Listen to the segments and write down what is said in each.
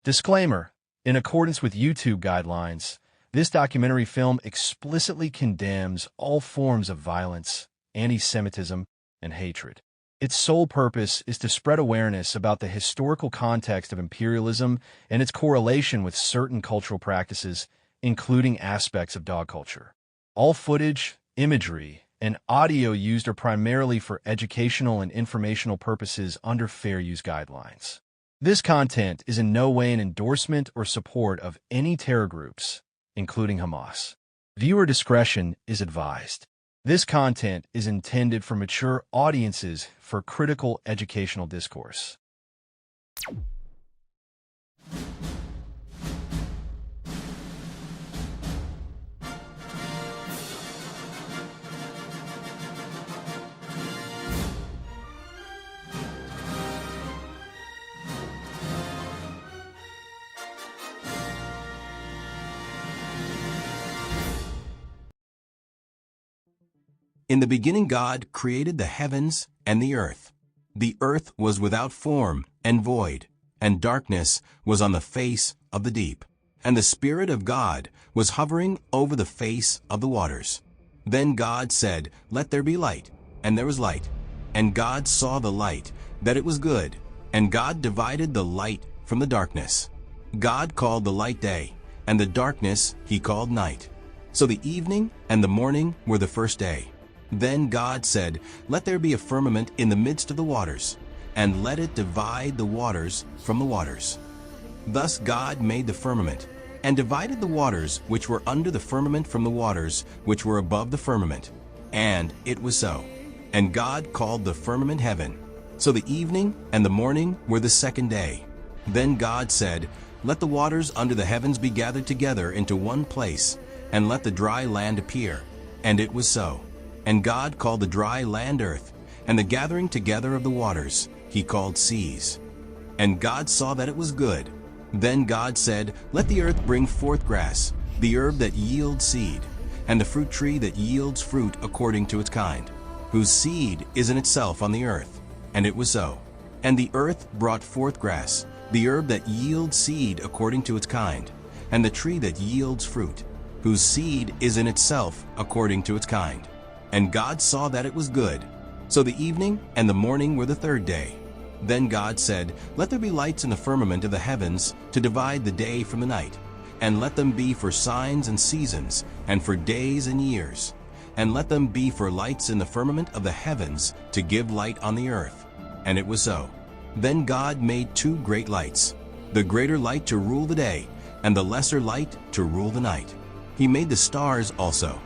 Disclaimer: in accordance with YouTube guidelines, this documentary film explicitly condemns all forms of violence, anti-Semitism, and hatred. Its sole purpose is to spread awareness about the historical context of imperialism and its correlation with certain cultural practices, including aspects of dog culture. All footage, imagery, and audio used are primarily for educational and informational purposes under fair use guidelines. This content is in no way an endorsement or support of any terror groups, including Hamas. Viewer discretion is advised. This content is intended for mature audiences for critical educational discourse. In the beginning God created the heavens and the earth. The earth was without form and void, and darkness was on the face of the deep. And the Spirit of God was hovering over the face of the waters. Then God said, "Let there be light," and there was light. And God saw the light, that it was good, and God divided the light from the darkness. God called the light day, and the darkness he called night. So the evening and the morning were the first day. Then God said, "Let there be a firmament in the midst of the waters, and let it divide the waters from the waters." Thus God made the firmament, and divided the waters which were under the firmament from the waters which were above the firmament. And it was so. And God called the firmament heaven. So the evening and the morning were the second day. Then God said, "Let the waters under the heavens be gathered together into one place, and let the dry land appear." And it was so. And God called the dry land earth, and the gathering together of the waters he called seas. And God saw that it was good. Then God said, "Let the earth bring forth grass, the herb that yields seed, and the fruit tree that yields fruit according to its kind, whose seed is in itself on the earth." And it was so. And the earth brought forth grass, the herb that yields seed according to its kind, and the tree that yields fruit, whose seed is in itself according to its kind. And God saw that it was good. So the evening and the morning were the third day. Then God said, "Let there be lights in the firmament of the heavens to divide the day from the night, and let them be for signs and seasons, and for days and years. And let them be for lights in the firmament of the heavens to give light on the earth." And it was so. Then God made two great lights, the greater light to rule the day, and the lesser light to rule the night. He made the stars also.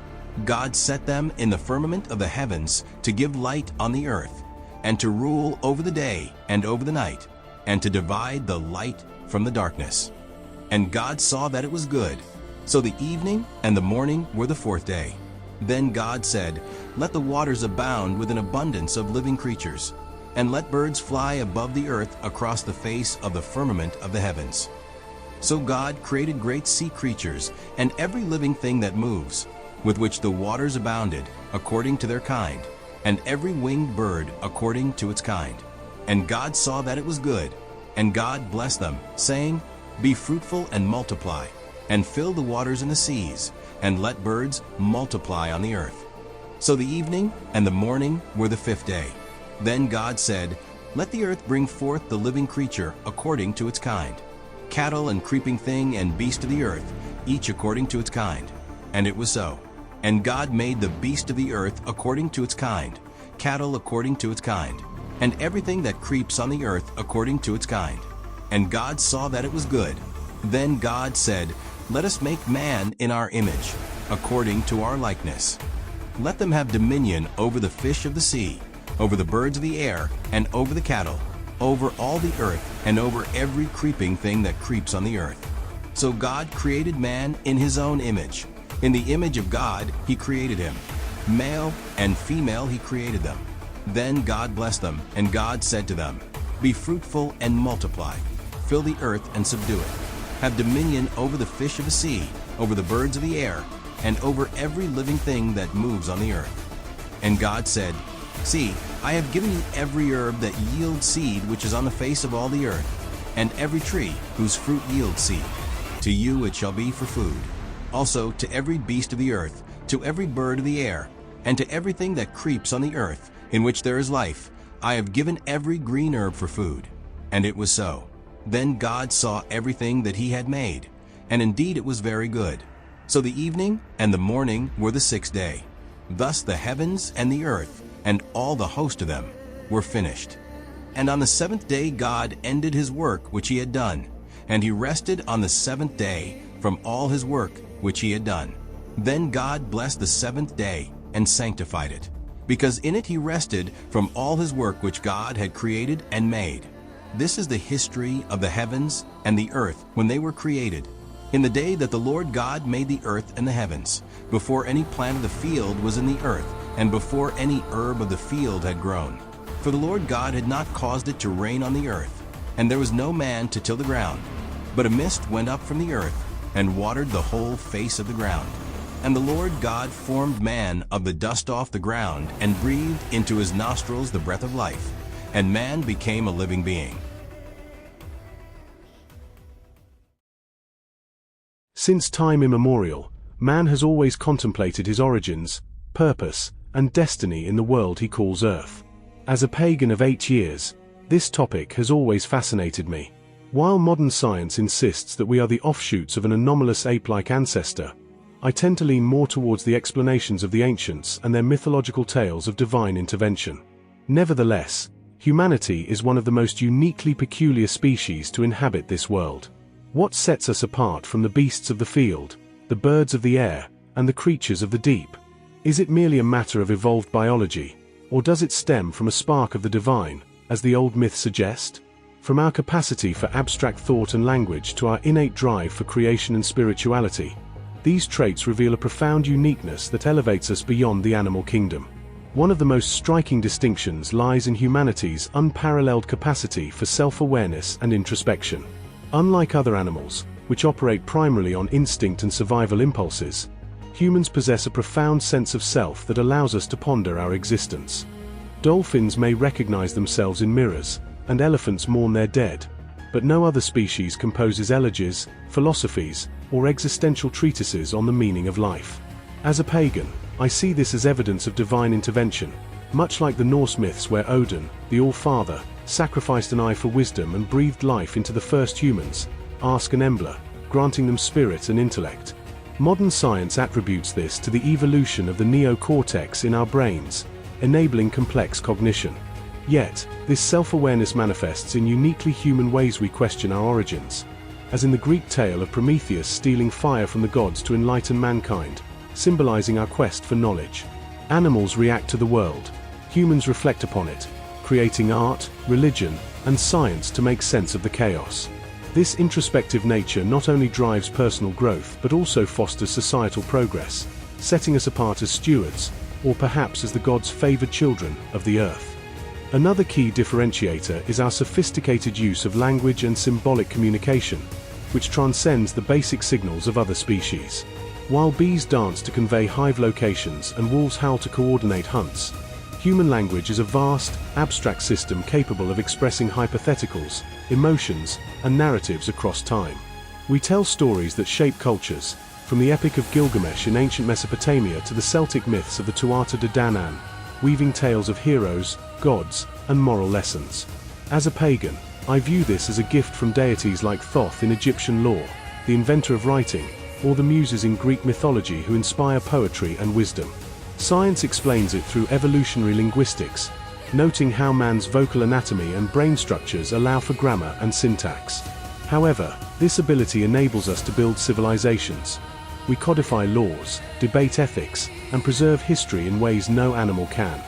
God set them in the firmament of the heavens to give light on the earth, and to rule over the day and over the night, and to divide the light from the darkness. And God saw that it was good. So the evening and the morning were the fourth day. Then God said, "Let the waters abound with an abundance of living creatures, and let birds fly above the earth across the face of the firmament of the heavens." So God created great sea creatures, and every living thing that moves, with which the waters abounded, according to their kind, and every winged bird according to its kind. And God saw that it was good. And God blessed them, saying, "Be fruitful and multiply, and fill the waters in the seas, and let birds multiply on the earth." So the evening and the morning were the fifth day. Then God said, "Let the earth bring forth the living creature according to its kind, cattle and creeping thing and beast of the earth, each according to its kind." And it was so. And God made the beast of the earth according to its kind, cattle according to its kind, and everything that creeps on the earth according to its kind. And God saw that it was good. Then God said, "Let us make man in our image, according to our likeness. Let them have dominion over the fish of the sea, over the birds of the air, and over the cattle, over all the earth, and over every creeping thing that creeps on the earth." So God created man in his own image. In the image of God he created him. Male and female he created them. Then God blessed them, and God said to them, "Be fruitful and multiply. Fill the earth and subdue it. Have dominion over the fish of the sea, over the birds of the air, and over every living thing that moves on the earth." And God said, "See, I have given you every herb that yields seed which is on the face of all the earth, and every tree whose fruit yields seed. To you it shall be for food. Also to every beast of the earth, to every bird of the air, and to everything that creeps on the earth, in which there is life, I have given every green herb for food. And it was so. Then God saw everything that he had made, and indeed it was very good. So the evening and the morning were the sixth day. Thus the heavens and the earth, and all the host of them, were finished. And on the seventh day God ended his work which he had done, and he rested on the seventh day from all his work which he had done. Then God blessed the seventh day and sanctified it, because in it he rested from all his work which God had created and made. This is the history of the heavens and the earth when they were created, in the day that the Lord God made the earth and the heavens, before any plant of the field was in the earth, and before any herb of the field had grown. For the Lord God had not caused it to rain on the earth, and there was no man to till the ground. But a mist went up from the earth, and watered the whole face of the ground. And the Lord God formed man of the dust off the ground, and breathed into his nostrils the breath of life, and man became a living being. Since time immemorial, man has always contemplated his origins, purpose, and destiny in the world he calls Earth. As a pagan of 8 years, this topic has always fascinated me. While modern science insists that we are the offshoots of an anomalous ape-like ancestor, I tend to lean more towards the explanations of the ancients and their mythological tales of divine intervention. Nevertheless, humanity is one of the most uniquely peculiar species to inhabit this world. What sets us apart from the beasts of the field, the birds of the air, and the creatures of the deep? Is it merely a matter of evolved biology, or does it stem from a spark of the divine, as the old myths suggest? From our capacity for abstract thought and language to our innate drive for creation and spirituality, these traits reveal a profound uniqueness that elevates us beyond the animal kingdom. One of the most striking distinctions lies in humanity's unparalleled capacity for self-awareness and introspection. Unlike other animals, which operate primarily on instinct and survival impulses, humans possess a profound sense of self that allows us to ponder our existence. Dolphins may recognize themselves in mirrors, and elephants mourn their dead, but no other species composes elegies, philosophies, or existential treatises on the meaning of life. As a pagan, I see this as evidence of divine intervention, much like the Norse myths where Odin, the All-Father, sacrificed an eye for wisdom and breathed life into the first humans, Ask and Embla, granting them spirit and intellect. Modern science attributes this to the evolution of the neocortex in our brains, enabling complex cognition. Yet, this self-awareness manifests in uniquely human ways. We question our origins, as in the Greek tale of Prometheus stealing fire from the gods to enlighten mankind, symbolizing our quest for knowledge. Animals react to the world, humans reflect upon it, creating art, religion, and science to make sense of the chaos. This introspective nature not only drives personal growth but also fosters societal progress, setting us apart as stewards, or perhaps as the gods' favored children, of the earth. Another key differentiator is our sophisticated use of language and symbolic communication, which transcends the basic signals of other species. While bees dance to convey hive locations and wolves howl to coordinate hunts, human language is a vast, abstract system capable of expressing hypotheticals, emotions, and narratives across time. We tell stories that shape cultures, from the Epic of Gilgamesh in ancient Mesopotamia to the Celtic myths of the Tuatha De Danann, weaving tales of heroes, gods, and moral lessons. As a pagan, I view this as a gift from deities like Thoth in Egyptian lore, the inventor of writing, or the muses in Greek mythology who inspire poetry and wisdom. Science explains it through evolutionary linguistics, noting how man's vocal anatomy and brain structures allow for grammar and syntax. However, this ability enables us to build civilizations. We codify laws, debate ethics, and preserve history in ways no animal can.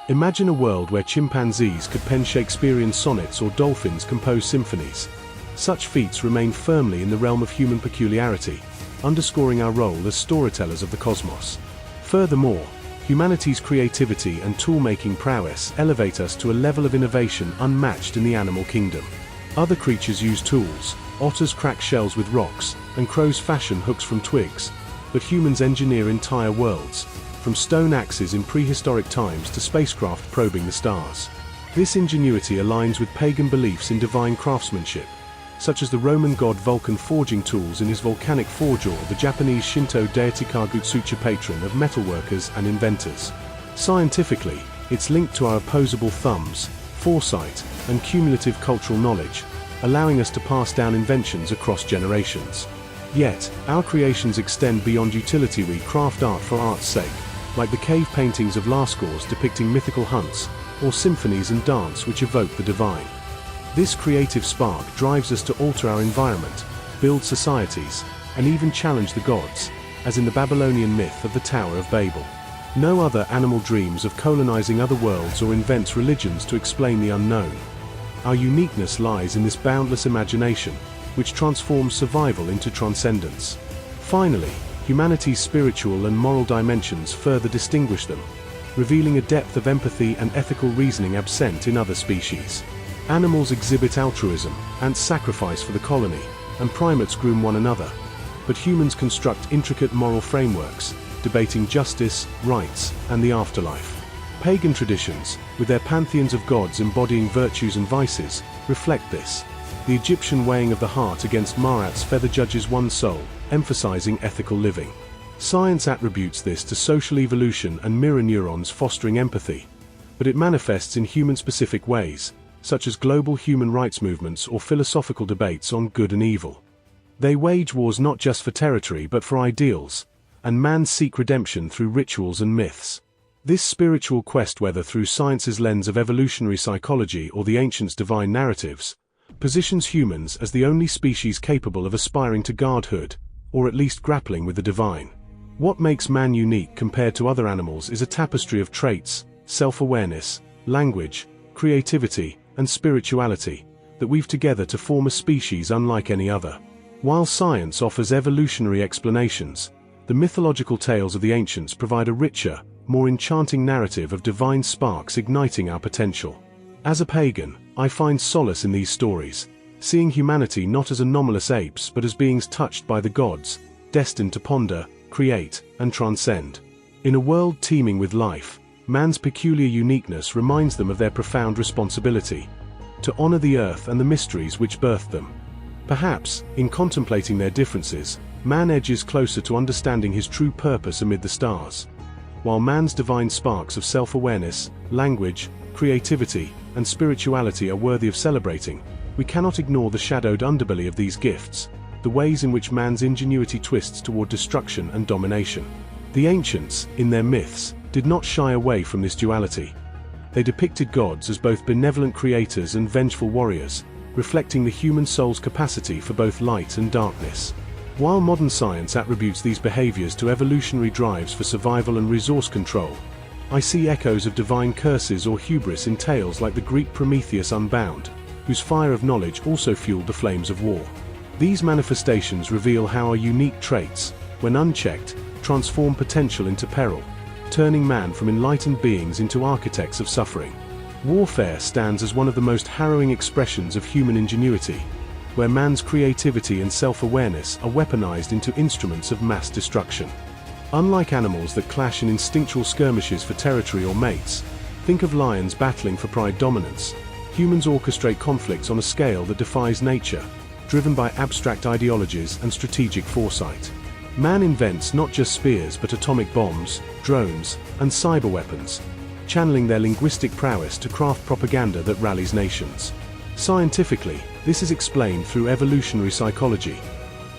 Imagine a world where chimpanzees could pen Shakespearean sonnets or dolphins compose symphonies. Such feats remain firmly in the realm of human peculiarity, underscoring our role as storytellers of the cosmos. Furthermore, humanity's creativity and tool-making prowess elevate us to a level of innovation unmatched in the animal kingdom. Other creatures use tools, otters crack shells with rocks, and crows fashion hooks from twigs, but humans engineer entire worlds, from stone axes in prehistoric times to spacecraft probing the stars. This ingenuity aligns with pagan beliefs in divine craftsmanship, such as the Roman god Vulcan forging tools in his volcanic forge, or the Japanese Shinto deity Kagutsuchi, patron of metalworkers and inventors. Scientifically, it's linked to our opposable thumbs, foresight, and cumulative cultural knowledge, allowing us to pass down inventions across generations. Yet, our creations extend beyond utility. We craft art for art's sake, like the cave paintings of Lascaux depicting mythical hunts, or symphonies and dance which evoke the divine. This creative spark drives us to alter our environment, build societies, and even challenge the gods, as in the Babylonian myth of the Tower of Babel. No other animal dreams of colonizing other worlds or invents religions to explain the unknown. Our uniqueness lies in this boundless imagination, which transforms survival into transcendence. Finally, humanity's spiritual and moral dimensions further distinguish them, revealing a depth of empathy and ethical reasoning absent in other species. Animals exhibit altruism, ants sacrifice for the colony, and primates groom one another. But humans construct intricate moral frameworks, debating justice, rights, and the afterlife. Pagan traditions, with their pantheons of gods embodying virtues and vices, reflect this. The Egyptian weighing of the heart against Marat's feather judges one's soul, emphasizing ethical living. Science attributes this to social evolution and mirror neurons fostering empathy, but it manifests in human-specific ways, such as global human rights movements or philosophical debates on good and evil. They wage wars not just for territory but for ideals, and man seek redemption through rituals and myths. This spiritual quest, whether through science's lens of evolutionary psychology or the ancients' divine narratives, positions humans as the only species capable of aspiring to godhood, or at least grappling with the divine. What makes man unique compared to other animals is a tapestry of traits, self-awareness, language, creativity, and spirituality, that weave together to form a species unlike any other. While science offers evolutionary explanations, the mythological tales of the ancients provide a richer, more enchanting narrative of divine sparks igniting our potential. As a pagan, I find solace in these stories, seeing humanity not as anomalous apes but as beings touched by the gods, destined to ponder, create, and transcend. In a world teeming with life, man's peculiar uniqueness reminds them of their profound responsibility to honor the earth and the mysteries which birthed them. Perhaps, in contemplating their differences, man edges closer to understanding his true purpose amid the stars. While man's divine sparks of self-awareness, language, creativity, and spirituality are worthy of celebrating, we cannot ignore the shadowed underbelly of these gifts, the ways in which man's ingenuity twists toward destruction and domination. The ancients, in their myths, did not shy away from this duality. They depicted gods as both benevolent creators and vengeful warriors, reflecting the human soul's capacity for both light and darkness. While modern science attributes these behaviors to evolutionary drives for survival and resource control, I see echoes of divine curses or hubris in tales like the Greek Prometheus Unbound, whose fire of knowledge also fueled the flames of war. These manifestations reveal how our unique traits, when unchecked, transform potential into peril, turning man from enlightened beings into architects of suffering. Warfare stands as one of the most harrowing expressions of human ingenuity, where man's creativity and self-awareness are weaponized into instruments of mass destruction. Unlike animals that clash in instinctual skirmishes for territory or mates, think of lions battling for pride dominance, humans orchestrate conflicts on a scale that defies nature, driven by abstract ideologies and strategic foresight. Man invents not just spears but atomic bombs, drones, and cyber weapons, channeling their linguistic prowess to craft propaganda that rallies nations. Scientifically, this is explained through evolutionary psychology.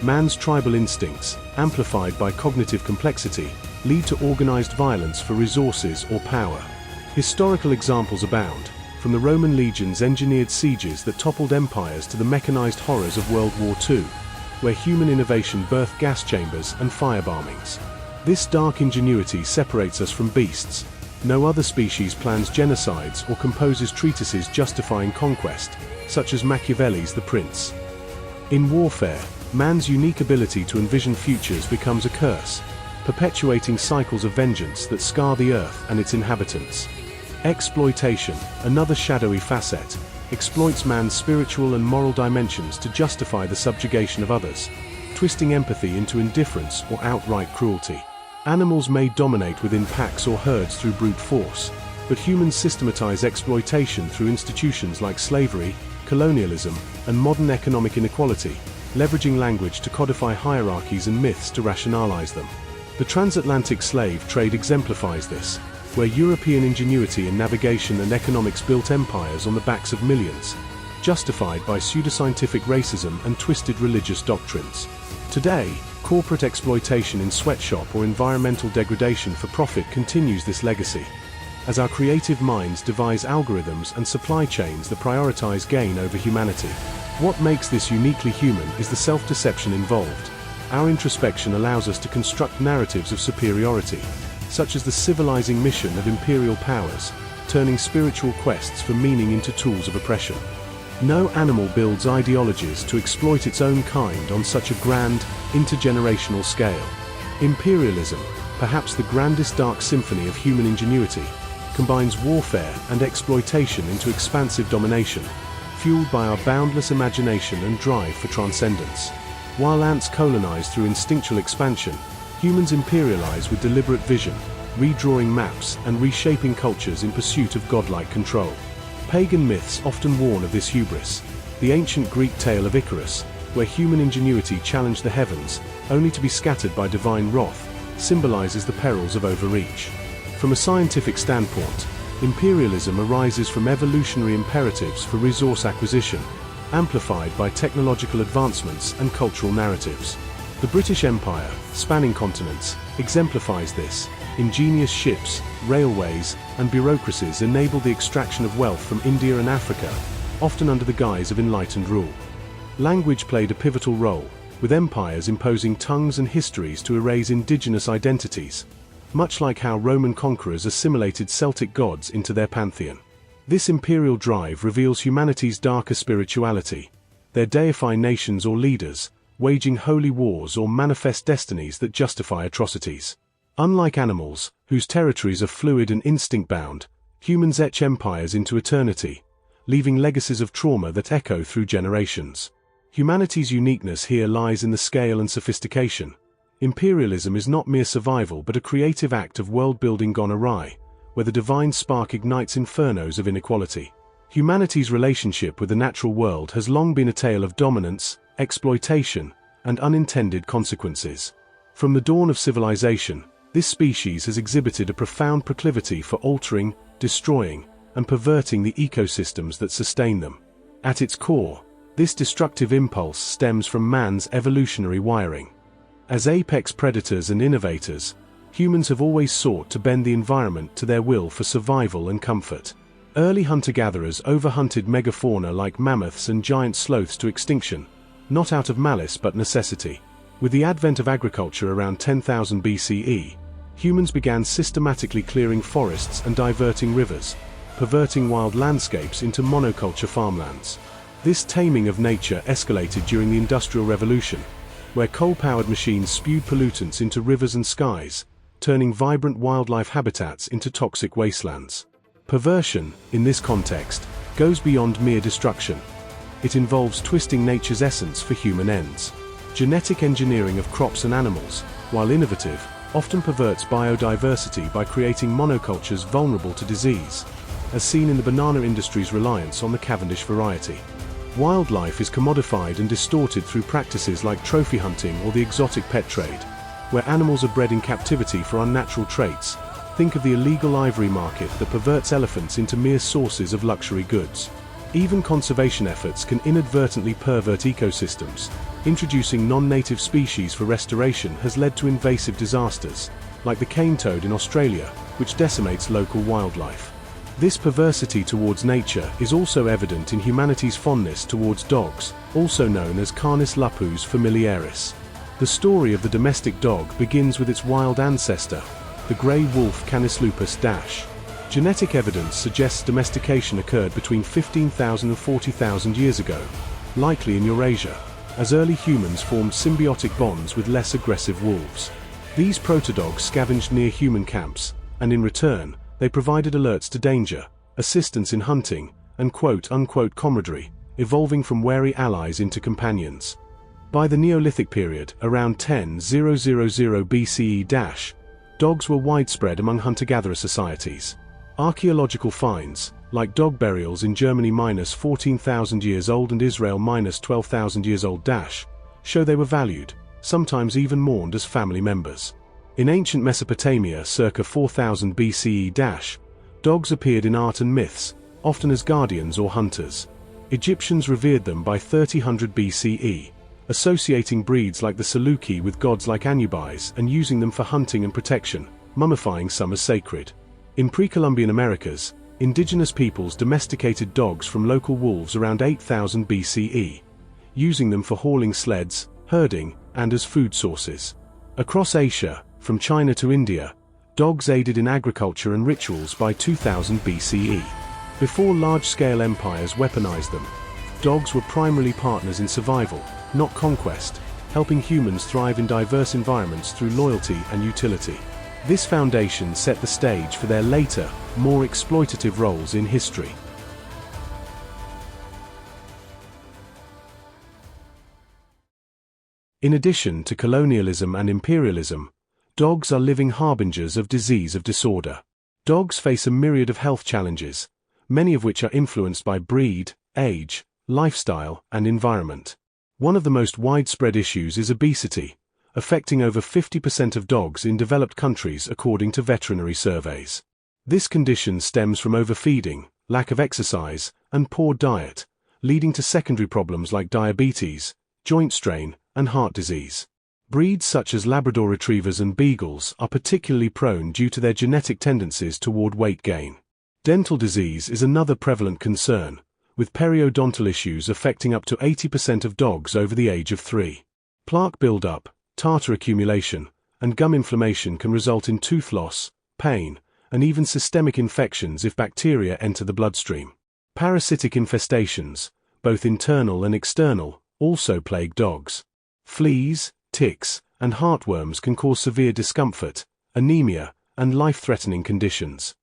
Man's tribal instincts, amplified by cognitive complexity, lead to organized violence for resources or power. Historical examples abound, from the Roman legions' engineered sieges that toppled empires to the mechanized horrors of World War II, where human innovation birthed gas chambers and firebombings. This dark ingenuity separates us from beasts. No other species plans genocides or composes treatises justifying conquest, such as Machiavelli's The Prince. In warfare, man's unique ability to envision futures becomes a curse, perpetuating cycles of vengeance that scar the earth and its inhabitants. Exploitation, another shadowy facet, exploits man's spiritual and moral dimensions to justify the subjugation of others, twisting empathy into indifference or outright cruelty. Animals may dominate within packs or herds through brute force, but humans systematize exploitation through institutions like slavery, colonialism, and modern economic inequality, leveraging language to codify hierarchies and myths to rationalize them. The transatlantic slave trade exemplifies this, where European ingenuity in navigation and economics built empires on the backs of millions, justified by pseudoscientific racism and twisted religious doctrines. Today, corporate exploitation in sweatshop or environmental degradation for profit continues this legacy, as our creative minds devise algorithms and supply chains that prioritize gain over humanity. What makes this uniquely human is the self-deception involved. Our introspection allows us to construct narratives of superiority, such as the civilizing mission of imperial powers, turning spiritual quests for meaning into tools of oppression. No animal builds ideologies to exploit its own kind on such a grand, intergenerational scale. Imperialism, perhaps the grandest dark symphony of human ingenuity, combines warfare and exploitation into expansive domination, fueled by our boundless imagination and drive for transcendence. While ants colonize through instinctual expansion, humans imperialize with deliberate vision, redrawing maps and reshaping cultures in pursuit of godlike control. Pagan myths often warn of this hubris. The ancient Greek tale of Icarus, where human ingenuity challenged the heavens, only to be scattered by divine wrath, symbolizes the perils of overreach. From a scientific standpoint, imperialism arises from evolutionary imperatives for resource acquisition, amplified by technological advancements and cultural narratives. The British Empire, spanning continents, exemplifies this. Ingenious ships, railways, and bureaucracies enabled the extraction of wealth from India and Africa, often under the guise of enlightened rule. Language played a pivotal role, with empires imposing tongues and histories to erase indigenous identities, much like how Roman conquerors assimilated Celtic gods into their pantheon. This imperial drive reveals humanity's darker spirituality. They deify nations or leaders, waging holy wars or manifest destinies that justify atrocities. Unlike animals, whose territories are fluid and instinct-bound, humans etch empires into eternity, leaving legacies of trauma that echo through generations. Humanity's uniqueness here lies in the scale and sophistication. Imperialism is not mere survival but a creative act of world-building gone awry, where the divine spark ignites infernos of inequality. Humanity's relationship with the natural world has long been a tale of dominance, exploitation, and unintended consequences. From the dawn of civilization, this species has exhibited a profound proclivity for altering, destroying, and perverting the ecosystems that sustain them. At its core, this destructive impulse stems from man's evolutionary wiring. As apex predators and innovators, humans have always sought to bend the environment to their will for survival and comfort. Early hunter-gatherers overhunted megafauna like mammoths and giant sloths to extinction, not out of malice but necessity. With the advent of agriculture around 10,000 BCE, humans began systematically clearing forests and diverting rivers, perverting wild landscapes into monoculture farmlands. This taming of nature escalated during the Industrial Revolution, where coal-powered machines spewed pollutants into rivers and skies, turning vibrant wildlife habitats into toxic wastelands. Perversion, in this context, goes beyond mere destruction. It involves twisting nature's essence for human ends. Genetic engineering of crops and animals, while innovative, often perverts biodiversity by creating monocultures vulnerable to disease, as seen in the banana industry's reliance on the Cavendish variety. Wildlife is commodified and distorted through practices like trophy hunting or the exotic pet trade, where animals are bred in captivity for unnatural traits. Think of the illegal ivory market that perverts elephants into mere sources of luxury goods. Even conservation efforts can inadvertently pervert ecosystems. Introducing non-native species for restoration has led to invasive disasters, like the cane toad in Australia, which decimates local wildlife. This perversity towards nature is also evident in humanity's fondness towards dogs, also known as Canis lupus familiaris. The story of the domestic dog begins with its wild ancestor, the grey wolf Canis lupus dash. Genetic evidence suggests domestication occurred between 15,000 and 40,000 years ago, likely in Eurasia, as early humans formed symbiotic bonds with less aggressive wolves. These protodogs scavenged near human camps, and in return, they provided alerts to danger, assistance in hunting, and quote-unquote camaraderie, evolving from wary allies into companions. By the Neolithic period, around 10,000 BCE, dogs were widespread among hunter-gatherer societies. Archaeological finds, like dog burials in Germany -14,000 years old and Israel -12,000 years old, show they were valued, sometimes even mourned as family members. In ancient Mesopotamia circa 4000 BCE, dogs appeared in art and myths, often as guardians or hunters. Egyptians revered them by 3000 BCE, associating breeds like the Saluki with gods like Anubis and using them for hunting and protection, mummifying some as sacred. In pre-Columbian Americas, indigenous peoples domesticated dogs from local wolves around 8000 BCE, using them for hauling sleds, herding, and as food sources. Across Asia, from China to India, dogs aided in agriculture and rituals by 2000 BCE. Before large-scale empires weaponized them, dogs were primarily partners in survival, not conquest, helping humans thrive in diverse environments through loyalty and utility. This foundation set the stage for their later, more exploitative roles in history. In addition to colonialism and imperialism, dogs are living harbingers of disease of disorder. Dogs face a myriad of health challenges, many of which are influenced by breed, age, lifestyle, and environment. One of the most widespread issues is obesity, affecting over 50% of dogs in developed countries according to veterinary surveys. This condition stems from overfeeding, lack of exercise, and poor diet, leading to secondary problems like diabetes, joint strain, and heart disease. Breeds such as Labrador Retrievers and Beagles are particularly prone due to their genetic tendencies toward weight gain. Dental disease is another prevalent concern, with periodontal issues affecting up to 80% of dogs over the age of 3. Plaque buildup, tartar accumulation, and gum inflammation can result in tooth loss, pain, and even systemic infections if bacteria enter the bloodstream. Parasitic infestations, both internal and external, also plague dogs. Fleas, ticks, and heartworms can cause severe discomfort, anemia, and life-threatening conditions.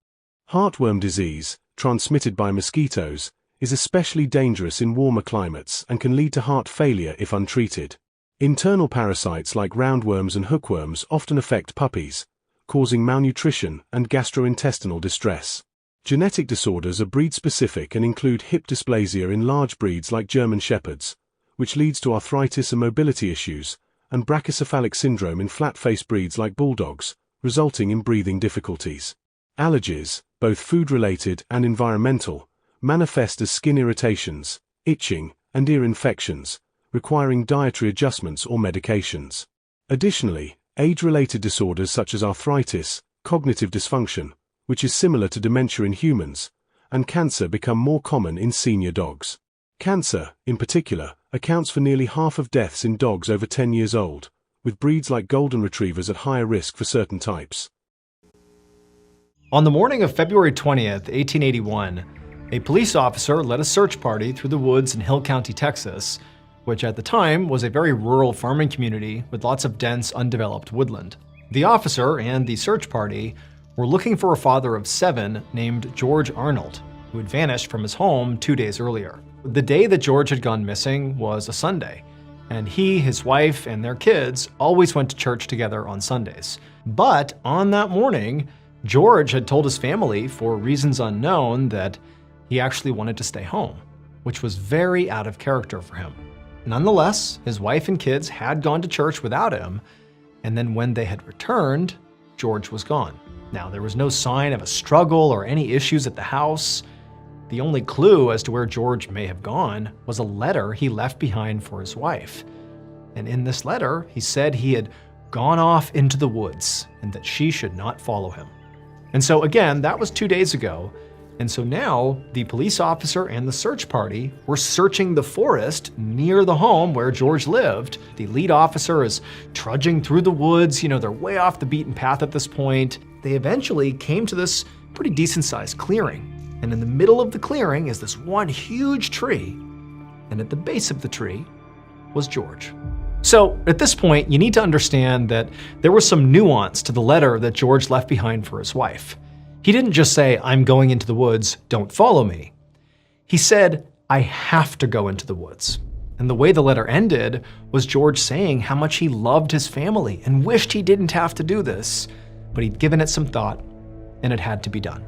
Heartworm disease, transmitted by mosquitoes, is especially dangerous in warmer climates and can lead to heart failure if untreated. Internal parasites like roundworms and hookworms often affect puppies, causing malnutrition and gastrointestinal distress. Genetic disorders are breed-specific and include hip dysplasia in large breeds like German Shepherds, which leads to arthritis and mobility issues, and brachycephalic syndrome in flat-faced breeds like bulldogs, resulting in breathing difficulties. Allergies, both food-related and environmental, manifest as skin irritations, itching, and ear infections, requiring dietary adjustments or medications. Additionally, age-related disorders such as arthritis, cognitive dysfunction, which is similar to dementia in humans, and cancer become more common in senior dogs. Cancer, in particular, accounts for nearly half of deaths in dogs over 10 years old, with breeds like Golden Retrievers at higher risk for certain types. On the morning of February 20th, 1881, a police officer led a search party through the woods in Hill County, Texas, which at the time was a very rural farming community with lots of dense, undeveloped woodland. The officer and the search party were looking for a father of 7 named George Arnold, who had vanished from his home 2 days earlier. The day that George had gone missing was a Sunday, and he, his wife, and their kids always went to church together on Sundays. But on that morning, George had told his family, for reasons unknown, that he actually wanted to stay home, which was very out of character for him. Nonetheless, his wife and kids had gone to church without him, and then when they had returned, George was gone. Now, there was no sign of a struggle or any issues at the house. The only clue as to where George may have gone was a letter he left behind for his wife. And in this letter, he said he had gone off into the woods and that she should not follow him. And so again, that was 2 days ago. And so now the police officer and the search party were searching the forest near the home where George lived. The lead officer is trudging through the woods. They're way off the beaten path at this point. They eventually came to this pretty decent sized clearing. And in the middle of the clearing is this one huge tree. And at the base of the tree was George. So at this point, you need to understand that there was some nuance to the letter that George left behind for his wife. He didn't just say, "I'm going into the woods, don't follow me." He said, "I have to go into the woods." And the way the letter ended was George saying how much he loved his family and wished he didn't have to do this, but he'd given it some thought and it had to be done.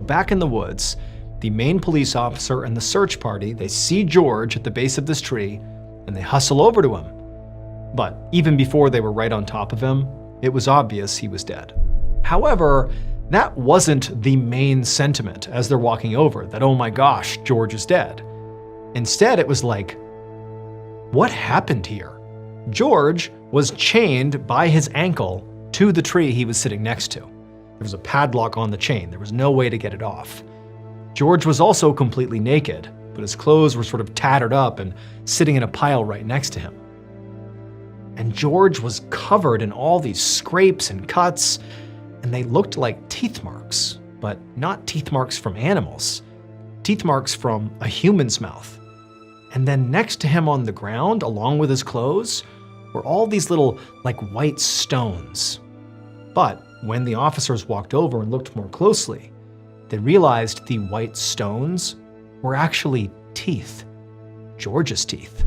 Back in the woods, the main police officer and the search party, they see George at the base of this tree, and they hustle over to him. But even before they were right on top of him, it was obvious he was dead. However, that wasn't the main sentiment as they're walking over, that, oh my gosh, George is dead. Instead, it was like, what happened here? George was chained by his ankle to the tree he was sitting next to. There was a padlock on the chain. There was no way to get it off. George was also completely naked, but his clothes were sort of tattered up and sitting in a pile right next to him. And George was covered in all these scrapes and cuts, and they looked like teeth marks, but not teeth marks from animals, teeth marks from a human's mouth. And then next to him on the ground, along with his clothes, were all these little, like, white stones. But when the officers walked over and looked more closely, they realized the white stones were actually teeth, George's teeth.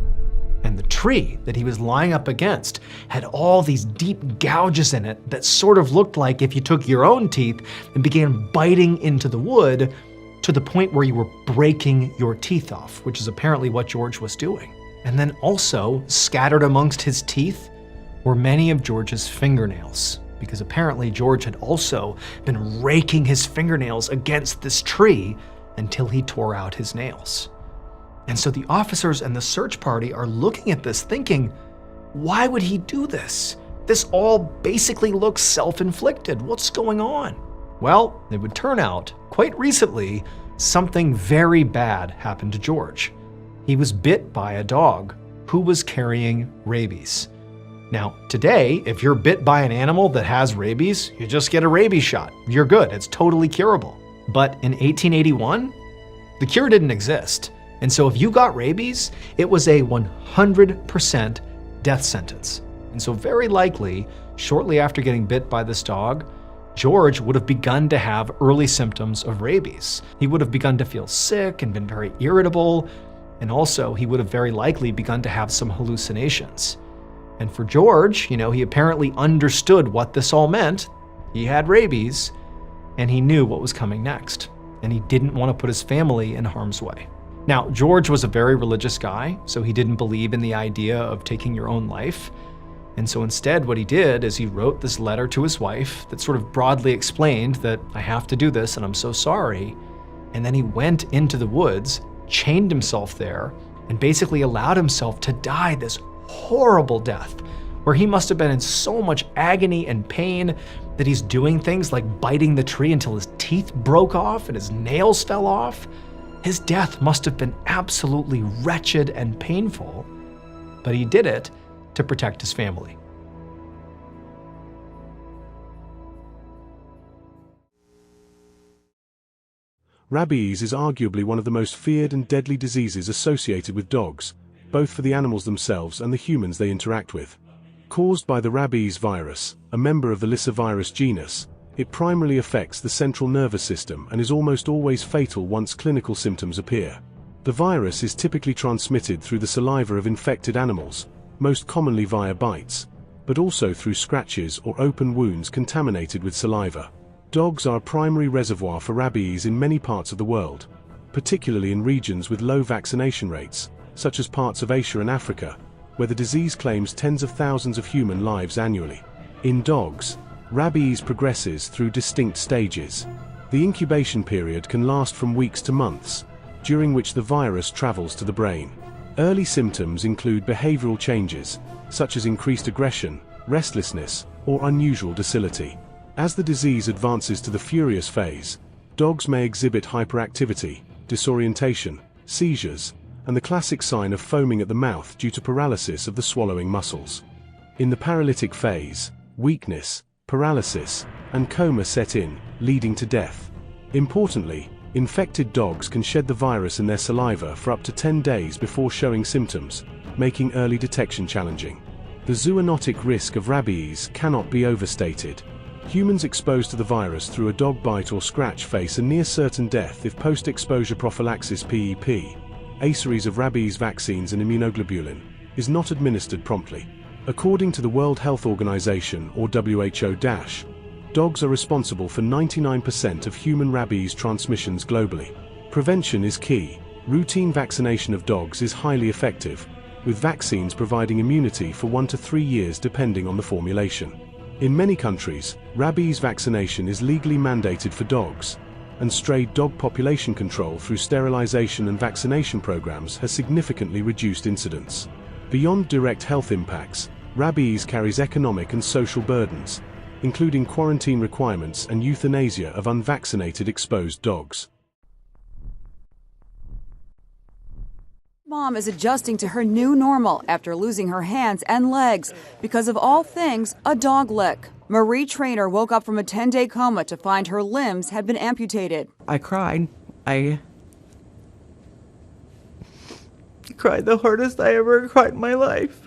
And the tree that he was lying up against had all these deep gouges in it that sort of looked like if you took your own teeth and began biting into the wood to the point where you were breaking your teeth off, which is apparently what George was doing. And then also scattered amongst his teeth were many of George's fingernails, because apparently George had also been raking his fingernails against this tree until he tore out his nails. And so the officers and the search party are looking at this thinking, why would he do this? This all basically looks self-inflicted. What's going on? Well, it would turn out, quite recently, something very bad happened to George. He was bit by a dog who was carrying rabies. Now, today, if you're bit by an animal that has rabies, you just get a rabies shot. You're good. It's totally curable. But in 1881, the cure didn't exist. And so if you got rabies, it was a 100% death sentence. And so very likely, shortly after getting bit by this dog, George would have begun to have early symptoms of rabies. He would have begun to feel sick and been very irritable. And also, he would have very likely begun to have some hallucinations. And for George, he apparently understood what this all meant. He had rabies, and he knew what was coming next. And he didn't want to put his family in harm's way. Now, George was a very religious guy, so he didn't believe in the idea of taking your own life. And so instead, what he did is he wrote this letter to his wife that sort of broadly explained that I have to do this and I'm so sorry. And then he went into the woods, chained himself there, and basically allowed himself to die this horrible death, where he must have been in so much agony and pain that he's doing things like biting the tree until his teeth broke off and his nails fell off. His death must have been absolutely wretched and painful, but he did it to protect his family. Rabies is arguably one of the most feared and deadly diseases associated with dogs, both for the animals themselves and the humans they interact with. Caused by the rabies virus, a member of the Lyssavirus genus, it primarily affects the central nervous system and is almost always fatal once clinical symptoms appear. The virus is typically transmitted through the saliva of infected animals, most commonly via bites, but also through scratches or open wounds contaminated with saliva. Dogs are a primary reservoir for rabies in many parts of the world, particularly in regions with low vaccination rates, such as parts of Asia and Africa, where the disease claims tens of thousands of human lives annually. In dogs, rabies progresses through distinct stages. The incubation period can last from weeks to months, during which the virus travels to the brain. Early symptoms include behavioral changes, such as increased aggression, restlessness, or unusual docility. As the disease advances to the furious phase, dogs may exhibit hyperactivity, disorientation, seizures, and the classic sign of foaming at the mouth due to paralysis of the swallowing muscles. In the paralytic phase, weakness, paralysis, and coma set in, leading to death. Importantly, infected dogs can shed the virus in their saliva for up to 10 days before showing symptoms, making early detection challenging. The zoonotic risk of rabies cannot be overstated. Humans exposed to the virus through a dog bite or scratch face a near certain death if post-exposure prophylaxis (PEP), a series of rabies vaccines and immunoglobulin, is not administered promptly. According to the World Health Organization, or WHO, dogs are responsible for 99% of human rabies transmissions globally. Prevention is key. Routine vaccination of dogs is highly effective, with vaccines providing immunity for 1 to 3 years depending on the formulation. In many countries, rabies vaccination is legally mandated for dogs, and stray dog population control through sterilization and vaccination programs has significantly reduced incidence. Beyond direct health impacts, rabies carries economic and social burdens, including quarantine requirements and euthanasia of unvaccinated exposed dogs. Mom is adjusting to her new normal after losing her hands and legs because of all things a dog lick. Marie Traynor woke up from a 10-day coma to find her limbs had been amputated. I cried. I cried the hardest I ever cried in my life.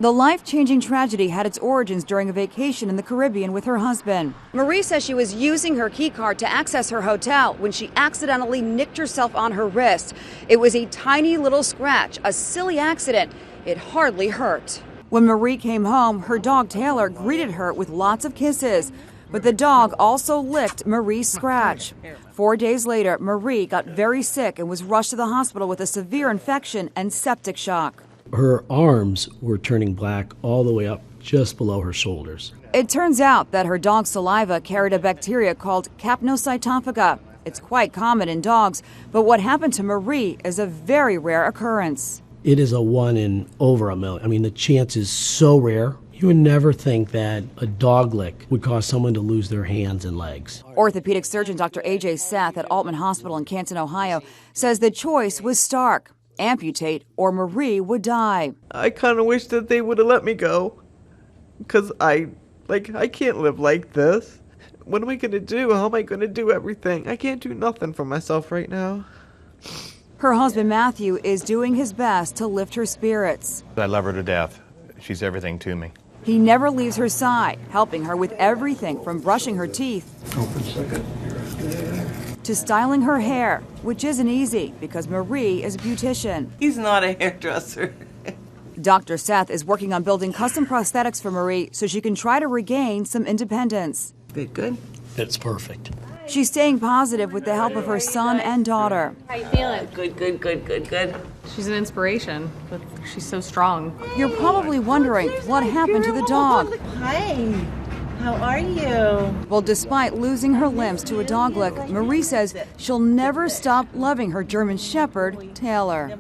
The life-changing tragedy had its origins during a vacation in the Caribbean with her husband. Marie says she was using her key card to access her hotel when she accidentally nicked herself on her wrist. It was a tiny little scratch, a silly accident. It hardly hurt. When Marie came home, her dog Taylor greeted her with lots of kisses. But the dog also licked Marie's scratch. 4 days later, Marie got very sick and was rushed to the hospital with a severe infection and septic shock. Her arms were turning black all the way up just below her shoulders. It turns out that her dog's saliva carried a bacteria called Capnocytophaga. It's quite common in dogs, but what happened to Marie is a very rare occurrence. It is a 1 in over a million. I mean, the chance is so rare. You would never think that a dog lick would cause someone to lose their hands and legs. Orthopedic surgeon Dr. A.J. Sath at Altman Hospital in Canton, Ohio, says the choice was stark. Amputate or Marie would die. I kind of wish that they would have let me go. Because I can't live like this. What am I going to do? How am I going to do everything? I can't do nothing for myself right now. Her husband Matthew is doing his best to lift her spirits. I love her to death. She's everything to me. He never leaves her side, helping her with everything from brushing her teeth to styling her hair, which isn't easy because Marie is a beautician. He's not a hairdresser. Dr. Sath is working on building custom prosthetics for Marie so she can try to regain some independence. Good. It's perfect. She's staying positive with the help of her son and daughter. How you feeling? Good. She's an inspiration, but she's so strong. You're probably wondering what happened to the dog. Hi, how are you? Well, despite losing her limbs to a dog lick, Marie says she'll never stop loving her German Shepherd, Taylor.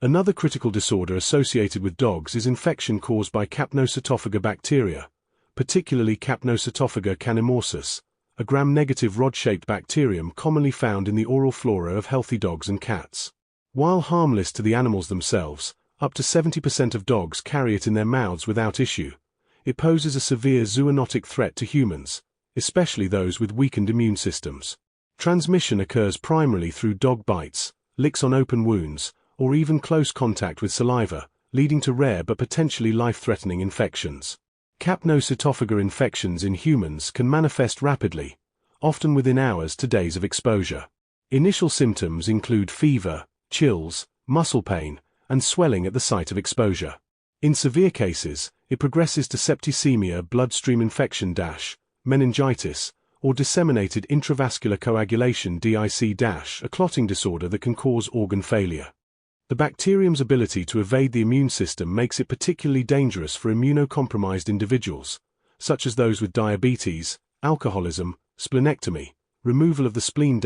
Another critical disorder associated with dogs is infection caused by Capnocytophaga bacteria, particularly Capnocytophaga canimorsus, a gram-negative rod-shaped bacterium commonly found in the oral flora of healthy dogs and cats. While harmless to the animals themselves, up to 70% of dogs carry it in their mouths without issue. It poses a severe zoonotic threat to humans, especially those with weakened immune systems. Transmission occurs primarily through dog bites, licks on open wounds, or even close contact with saliva, leading to rare but potentially life-threatening infections. Capnocytophaga infections in humans can manifest rapidly, often within hours to days of exposure. Initial symptoms include fever, chills, muscle pain, and swelling at the site of exposure. In severe cases, it progresses to septicemia, bloodstream infection, meningitis, or disseminated intravascular coagulation, DIC, a clotting disorder that can cause organ failure. The bacterium's ability to evade the immune system makes it particularly dangerous for immunocompromised individuals, such as those with diabetes, alcoholism, splenectomy, removal of the spleen,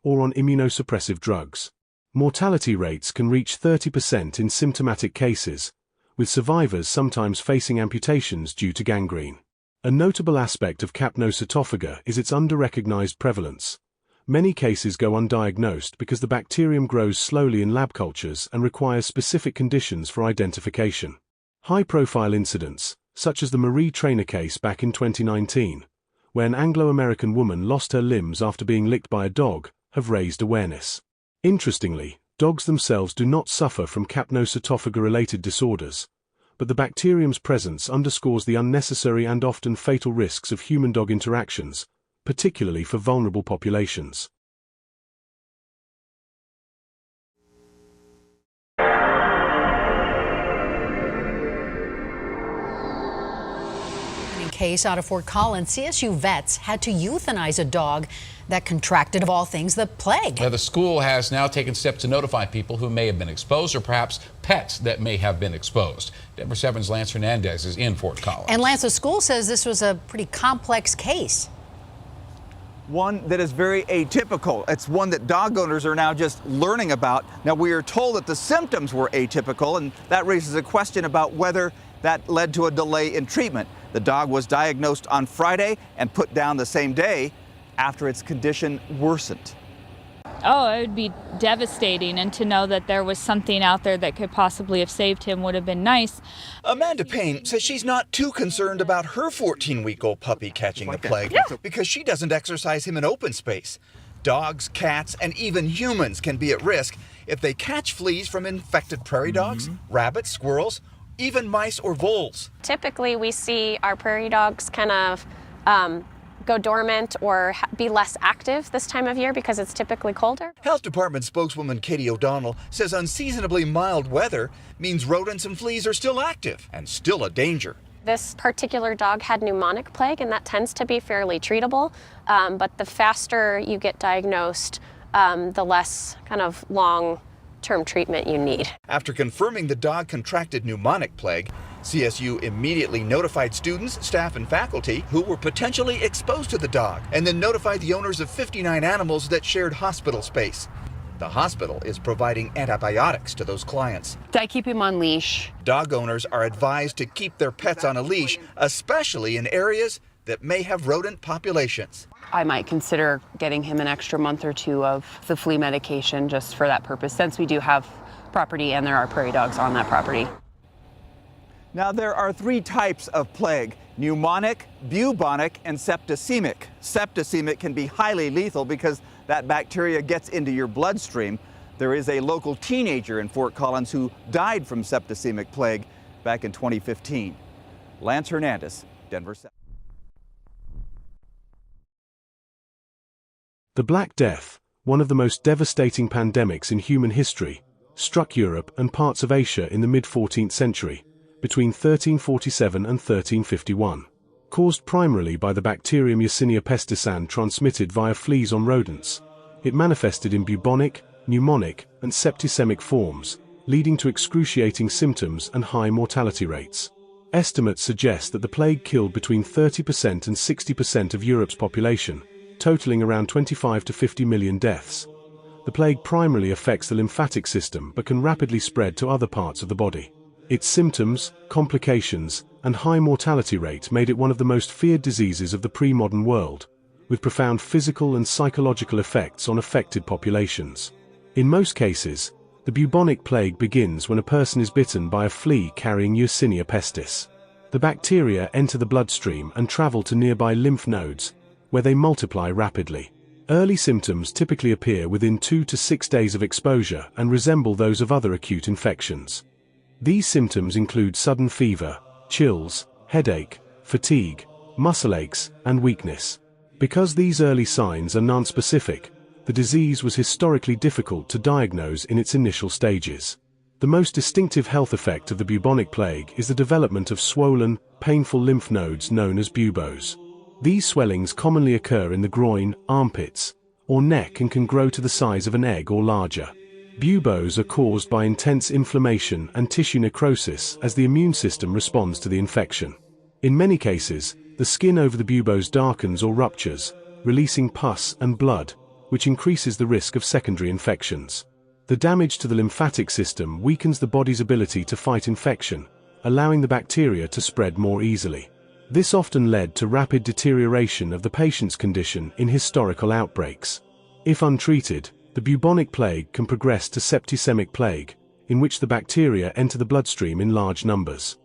or on immunosuppressive drugs. Mortality rates can reach 30% in symptomatic cases, with survivors sometimes facing amputations due to gangrene. A notable aspect of Capnocytophaga is its under-recognized prevalence. Many cases go undiagnosed because the bacterium grows slowly in lab cultures and requires specific conditions for identification. High-profile incidents, such as the Marie Traynor case back in 2019, where an Anglo-American woman lost her limbs after being licked by a dog, have raised awareness. Interestingly, dogs themselves do not suffer from Capnocytophaga-related disorders, but the bacterium's presence underscores the unnecessary and often fatal risks of human-dog interactions, particularly for vulnerable populations. case out of Fort Collins. CSU vets had to euthanize a dog that contracted, of all things, the plague. The school has now taken steps to notify people who may have been exposed, or perhaps pets that may have been exposed. Denver 7's Lance Hernandez is in Fort Collins. And Lance, the school says this was a pretty complex case. One that is very atypical. It's one that dog owners are now just learning about. Now, we are told that the symptoms were atypical, and that raises a question about whether that led to a delay in treatment. The dog was diagnosed on Friday and put down the same day after its condition worsened. Oh, it would be devastating, and to know that there was something out there that could possibly have saved him would have been nice. Amanda Payne says she's not too concerned about her 14-week-old puppy catching the plague because she doesn't exercise him in open space. Dogs, cats, and even humans can be at risk if they catch fleas from infected prairie dogs, rabbits, squirrels, even mice or voles. Typically, we see our prairie dogs kind of go dormant or be less active this time of year because it's typically colder. Health Department spokeswoman Katie O'Donnell says unseasonably mild weather means rodents and fleas are still active and still a danger. This particular dog had pneumonic plague, and that tends to be fairly treatable, but the faster you get diagnosed, the less kind of long-term treatment you need. After confirming the dog contracted pneumonic plague, CSU immediately notified students, staff, and faculty who were potentially exposed to the dog, and then notified the owners of 59 animals that shared hospital space. The hospital is providing antibiotics to those clients. I keep him on leash. Dog owners are advised to keep their pets on a leash, especially in areas that may have rodent populations. I might consider getting him an extra month or two of the flea medication just for that purpose, since we do have property and there are prairie dogs on that property. Now, there are three types of plague: pneumonic, bubonic, and septicemic. Septicemic can be highly lethal because that bacteria gets into your bloodstream. There is a local teenager in Fort Collins who died from septicemic plague back in 2015. Lance Hernandez, Denver 7. The Black Death, one of the most devastating pandemics in human history, struck Europe and parts of Asia in the mid-14th century, between 1347 and 1351. Caused primarily by the bacterium Yersinia pestis transmitted via fleas on rodents, it manifested in bubonic, pneumonic, and septicemic forms, leading to excruciating symptoms and high mortality rates. Estimates suggest that the plague killed between 30% and 60% of Europe's population, totaling around 25 to 50 million deaths. The plague primarily affects the lymphatic system but can rapidly spread to other parts of the body. Its symptoms, complications, and high mortality rate made it one of the most feared diseases of the pre-modern world, with profound physical and psychological effects on affected populations. In most cases, the bubonic plague begins when a person is bitten by a flea carrying Yersinia pestis. The bacteria enter the bloodstream and travel to nearby lymph nodes, where they multiply rapidly. Early symptoms typically appear within 2 to 6 days of exposure and resemble those of other acute infections. These symptoms include sudden fever, chills, headache, fatigue, muscle aches, and weakness. Because these early signs are nonspecific, the disease was historically difficult to diagnose in its initial stages. The most distinctive health effect of the bubonic plague is the development of swollen, painful lymph nodes known as buboes. These swellings commonly occur in the groin, armpits, or neck and can grow to the size of an egg or larger. Buboes are caused by intense inflammation and tissue necrosis as the immune system responds to the infection. In many cases, the skin over the buboes darkens or ruptures, releasing pus and blood, which increases the risk of secondary infections. The damage to the lymphatic system weakens the body's ability to fight infection, allowing the bacteria to spread more easily. This often led to rapid deterioration of the patient's condition in historical outbreaks. If untreated, the bubonic plague can progress to septicemic plague, in which the bacteria enter the bloodstream in large numbers.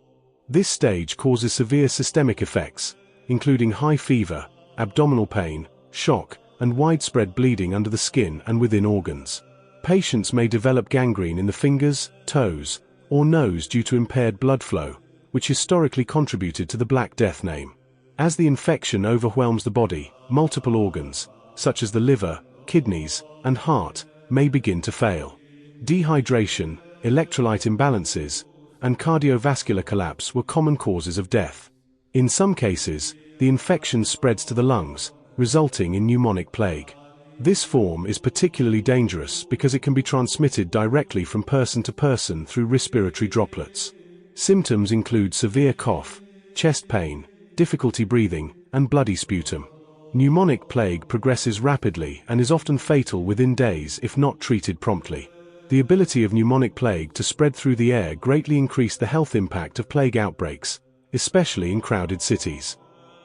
This stage causes severe systemic effects, including high fever, abdominal pain, shock, and widespread bleeding under the skin and within organs. Patients may develop gangrene in the fingers, toes, or nose due to impaired blood flow, which historically contributed to the Black Death name. As the infection overwhelms the body, multiple organs, such as the liver, kidneys, and heart, may begin to fail. Dehydration, electrolyte imbalances, and cardiovascular collapse were common causes of death. In some cases, the infection spreads to the lungs, resulting in pneumonic plague. This form is particularly dangerous because it can be transmitted directly from person to person through respiratory droplets. Symptoms include severe cough, chest pain, difficulty breathing, and bloody sputum. Pneumonic plague progresses rapidly and is often fatal within days if not treated promptly. The ability of pneumonic plague to spread through the air greatly increased the health impact of plague outbreaks, especially in crowded cities.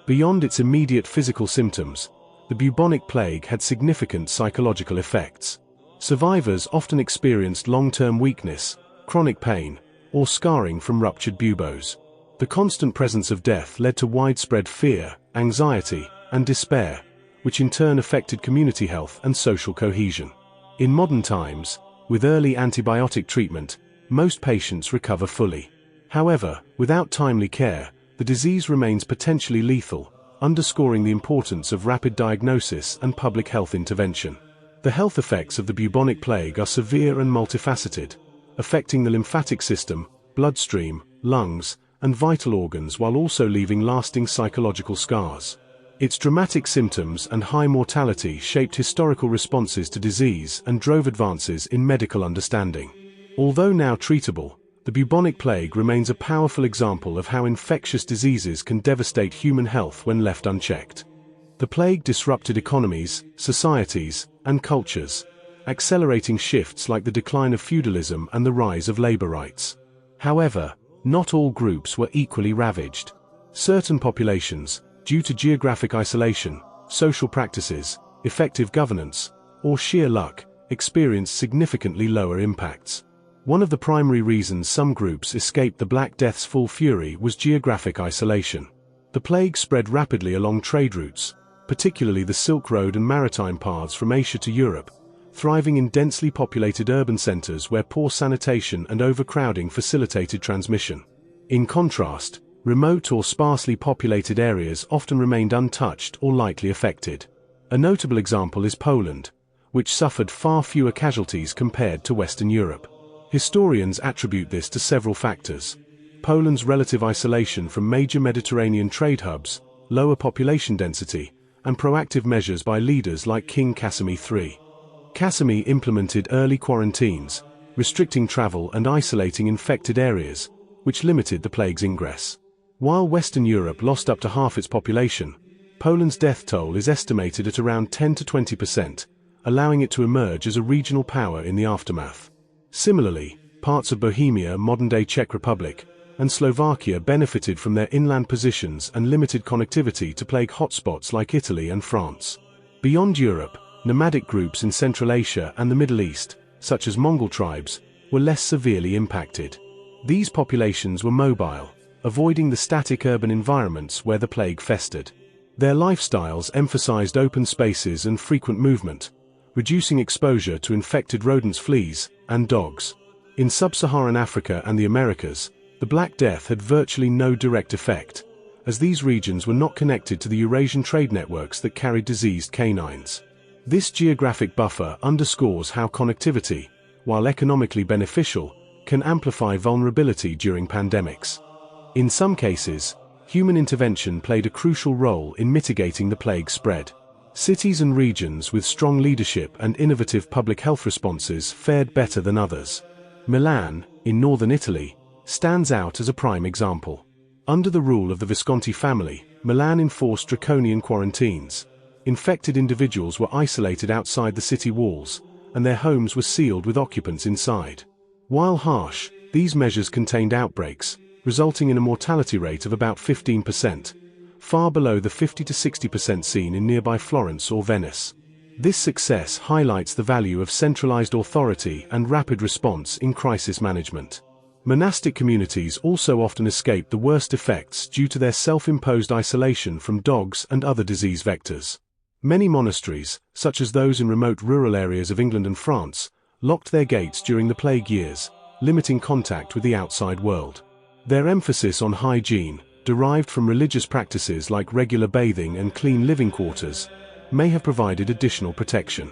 Beyond its immediate physical symptoms, the bubonic plague had significant psychological effects. Survivors often experienced long-term weakness, chronic pain, or scarring from ruptured buboes. The constant presence of death led to widespread fear, anxiety, and despair, which in turn affected community health and social cohesion. In modern times, with early antibiotic treatment, most patients recover fully. However, without timely care, the disease remains potentially lethal, underscoring the importance of rapid diagnosis and public health intervention. The health effects of the bubonic plague are severe and multifaceted, affecting the lymphatic system, bloodstream, lungs, and vital organs while also leaving lasting psychological scars. Its dramatic symptoms and high mortality shaped historical responses to disease and drove advances in medical understanding. Although now treatable, the bubonic plague remains a powerful example of how infectious diseases can devastate human health when left unchecked. The plague disrupted economies, societies, and cultures, accelerating shifts like the decline of feudalism and the rise of labor rights. However, not all groups were equally ravaged. Certain populations, due to geographic isolation, social practices, effective governance, or sheer luck, experienced significantly lower impacts. One of the primary reasons some groups escaped the Black Death's full fury was geographic isolation. The plague spread rapidly along trade routes, particularly the Silk Road and maritime paths from Asia to Europe, thriving in densely populated urban centers where poor sanitation and overcrowding facilitated transmission. In contrast, remote or sparsely populated areas often remained untouched or lightly affected. A notable example is Poland, which suffered far fewer casualties compared to Western Europe. Historians attribute this to several factors: Poland's relative isolation from major Mediterranean trade hubs, lower population density, and proactive measures by leaders like King Casimir III. Casimir implemented early quarantines, restricting travel and isolating infected areas, which limited the plague's ingress. While Western Europe lost up to half its population, Poland's death toll is estimated at around 10 to 20%, allowing it to emerge as a regional power in the aftermath. Similarly, parts of Bohemia, modern-day Czech Republic, and Slovakia benefited from their inland positions and limited connectivity to plague hotspots like Italy and France. Beyond Europe, nomadic groups in Central Asia and the Middle East, such as Mongol tribes, were less severely impacted. These populations were mobile, avoiding the static urban environments where the plague festered. Their lifestyles emphasized open spaces and frequent movement, reducing exposure to infected rodents, fleas, and dogs. In sub-Saharan Africa and the Americas, the Black Death had virtually no direct effect, as these regions were not connected to the Eurasian trade networks that carried diseased canines. This geographic buffer underscores how connectivity, while economically beneficial, can amplify vulnerability during pandemics. In some cases, human intervention played a crucial role in mitigating the plague's spread. Cities and regions with strong leadership and innovative public health responses fared better than others. Milan, in northern Italy, stands out as a prime example. Under the rule of the Visconti family, Milan enforced draconian quarantines. Infected individuals were isolated outside the city walls, and their homes were sealed with occupants inside. While harsh, these measures contained outbreaks, resulting in a mortality rate of about 15%. Far below the 50 to 60% seen in nearby Florence or Venice. This success highlights the value of centralized authority and rapid response in crisis management. Monastic communities also often escape the worst effects due to their self-imposed isolation from dogs and other disease vectors. Many monasteries, such as those in remote rural areas of England and France, locked their gates during the plague years, limiting contact with the outside world. Their emphasis on hygiene, derived from religious practices like regular bathing and clean living quarters, may have provided additional protection.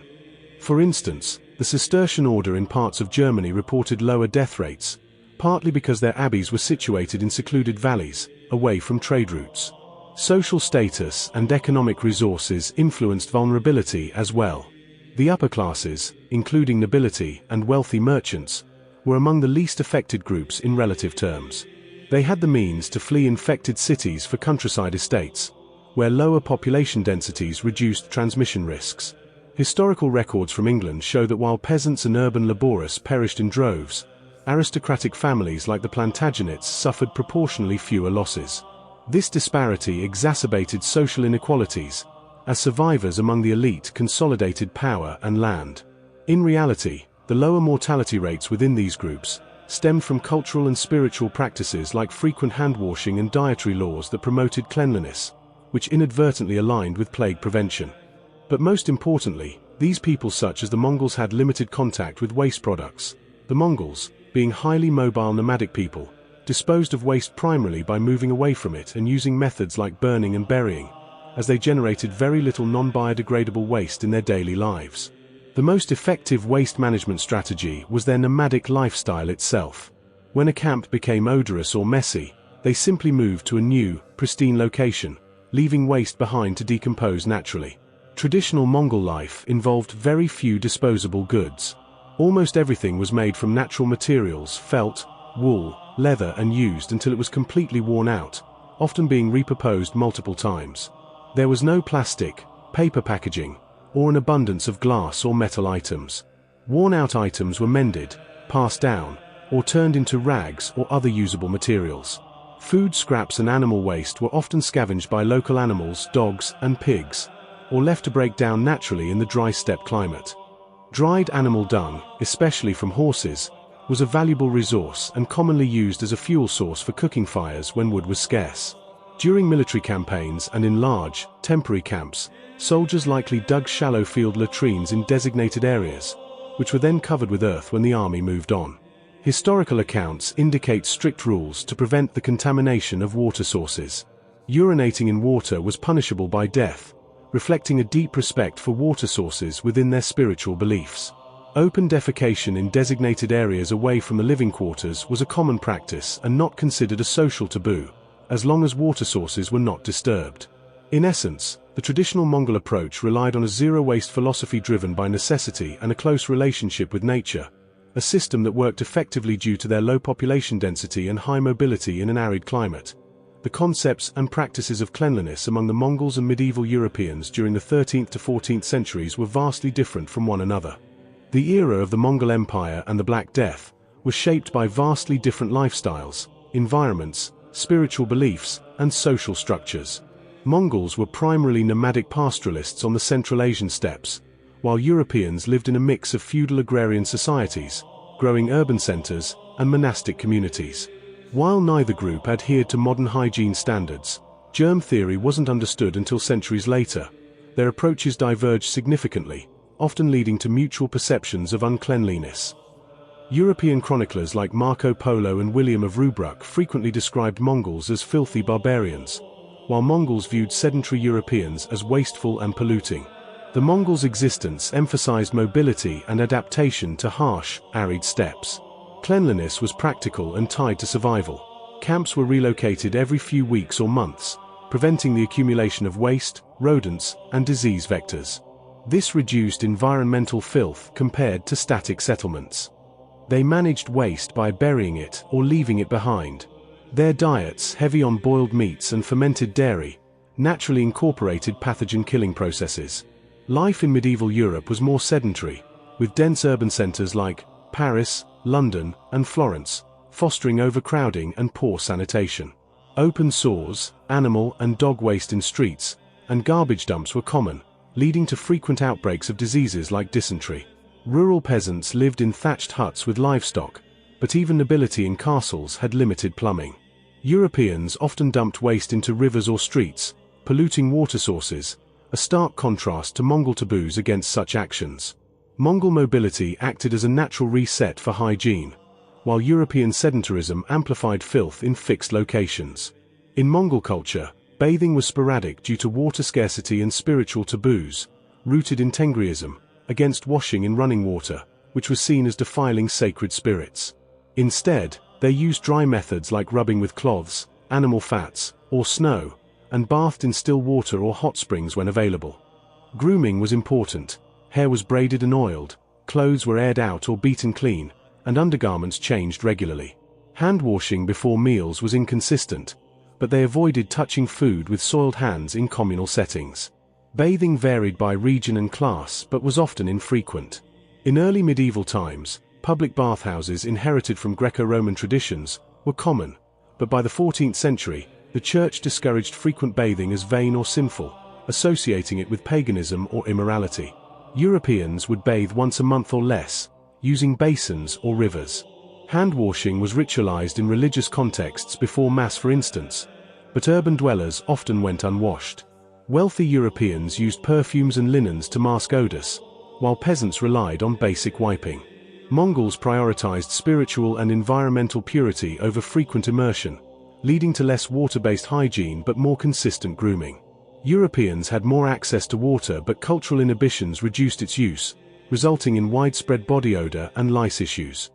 For instance, the Cistercian order in parts of Germany reported lower death rates, partly because their abbeys were situated in secluded valleys, away from trade routes. Social status and economic resources influenced vulnerability as well. The upper classes, including nobility and wealthy merchants, were among the least affected groups in relative terms. They had the means to flee infected cities for countryside estates, where lower population densities reduced transmission risks. Historical records from England show that while peasants and urban labourers perished in droves, aristocratic families like the Plantagenets suffered proportionally fewer losses. This disparity exacerbated social inequalities, as survivors among the elite consolidated power and land. In reality, the lower mortality rates within these groups stemmed from cultural and spiritual practices like frequent hand-washing and dietary laws that promoted cleanliness, which inadvertently aligned with plague prevention. But most importantly, these people such as the Mongols had limited contact with waste products. The Mongols, being highly mobile nomadic people, disposed of waste primarily by moving away from it and using methods like burning and burying, as they generated very little non-biodegradable waste in their daily lives. The most effective waste management strategy was their nomadic lifestyle itself. When a camp became odorous or messy, they simply moved to a new, pristine location, leaving waste behind to decompose naturally. Traditional Mongol life involved very few disposable goods. Almost everything was made from natural materials, felt, wool, leather, and used until it was completely worn out, often being repurposed multiple times. There was no plastic, paper packaging, or an abundance of glass or metal items. Worn-out items were mended, passed down, or turned into rags or other usable materials. Food scraps and animal waste were often scavenged by local animals, dogs, and pigs, or left to break down naturally in the dry steppe climate. Dried animal dung, especially from horses, was a valuable resource and commonly used as a fuel source for cooking fires when wood was scarce. During military campaigns and in large, temporary camps, soldiers likely dug shallow field latrines in designated areas, which were then covered with earth when the army moved on. Historical accounts indicate strict rules to prevent the contamination of water sources. Urinating in water was punishable by death, reflecting a deep respect for water sources within their spiritual beliefs. Open defecation in designated areas away from the living quarters was a common practice and not considered a social taboo, as long as water sources were not disturbed. In essence, the traditional Mongol approach relied on a zero-waste philosophy driven by necessity and a close relationship with nature, a system that worked effectively due to their low population density and high mobility in an arid climate. The concepts and practices of cleanliness among the Mongols and medieval Europeans during the 13th to 14th centuries were vastly different from one another. The era of the Mongol Empire and the Black Death was shaped by vastly different lifestyles, environments, spiritual beliefs, and social structures. Mongols were primarily nomadic pastoralists on the Central Asian steppes, while Europeans lived in a mix of feudal agrarian societies, growing urban centers, and monastic communities. While neither group adhered to modern hygiene standards, germ theory wasn't understood until centuries later. Their approaches diverged significantly, often leading to mutual perceptions of uncleanliness. European chroniclers like Marco Polo and William of Rubruck frequently described Mongols as filthy barbarians, while Mongols viewed sedentary Europeans as wasteful and polluting. The Mongols' existence emphasized mobility and adaptation to harsh, arid steppes. Cleanliness was practical and tied to survival. Camps were relocated every few weeks or months, preventing the accumulation of waste, rodents, and disease vectors. This reduced environmental filth compared to static settlements. They managed waste by burying it or leaving it behind. Their diets, heavy on boiled meats and fermented dairy, naturally incorporated pathogen-killing processes. Life in medieval Europe was more sedentary, with dense urban centers like Paris, London, and Florence, fostering overcrowding and poor sanitation. Open sores, animal and dog waste in streets, and garbage dumps were common, leading to frequent outbreaks of diseases like dysentery. Rural peasants lived in thatched huts with livestock, but even nobility in castles had limited plumbing. Europeans often dumped waste into rivers or streets, polluting water sources, a stark contrast to Mongol taboos against such actions. Mongol mobility acted as a natural reset for hygiene, while European sedentarism amplified filth in fixed locations. In Mongol culture, bathing was sporadic due to water scarcity and spiritual taboos, rooted in Tengriism, against washing in running water, which was seen as defiling sacred spirits. Instead, They used dry methods like rubbing with cloths, animal fats, or snow, and bathed in still water or hot springs when available. Grooming was important. Hair was braided and oiled, clothes were aired out or beaten clean, and undergarments changed regularly. Hand washing before meals was inconsistent, but they avoided touching food with soiled hands in communal settings. Bathing varied by region and class but was often infrequent. In early medieval times, public bathhouses inherited from Greco-Roman traditions were common, but by the 14th century, the Church discouraged frequent bathing as vain or sinful, associating it with paganism or immorality. Europeans would bathe once a month or less, using basins or rivers. Hand washing was ritualized in religious contexts before Mass, for instance, but urban dwellers often went unwashed. Wealthy Europeans used perfumes and linens to mask odors, while peasants relied on basic wiping. Mongols prioritized spiritual and environmental purity over frequent immersion, leading to less water-based hygiene but more consistent grooming. Europeans had more access to water, but cultural inhibitions reduced its use, resulting in widespread body odor and lice issues.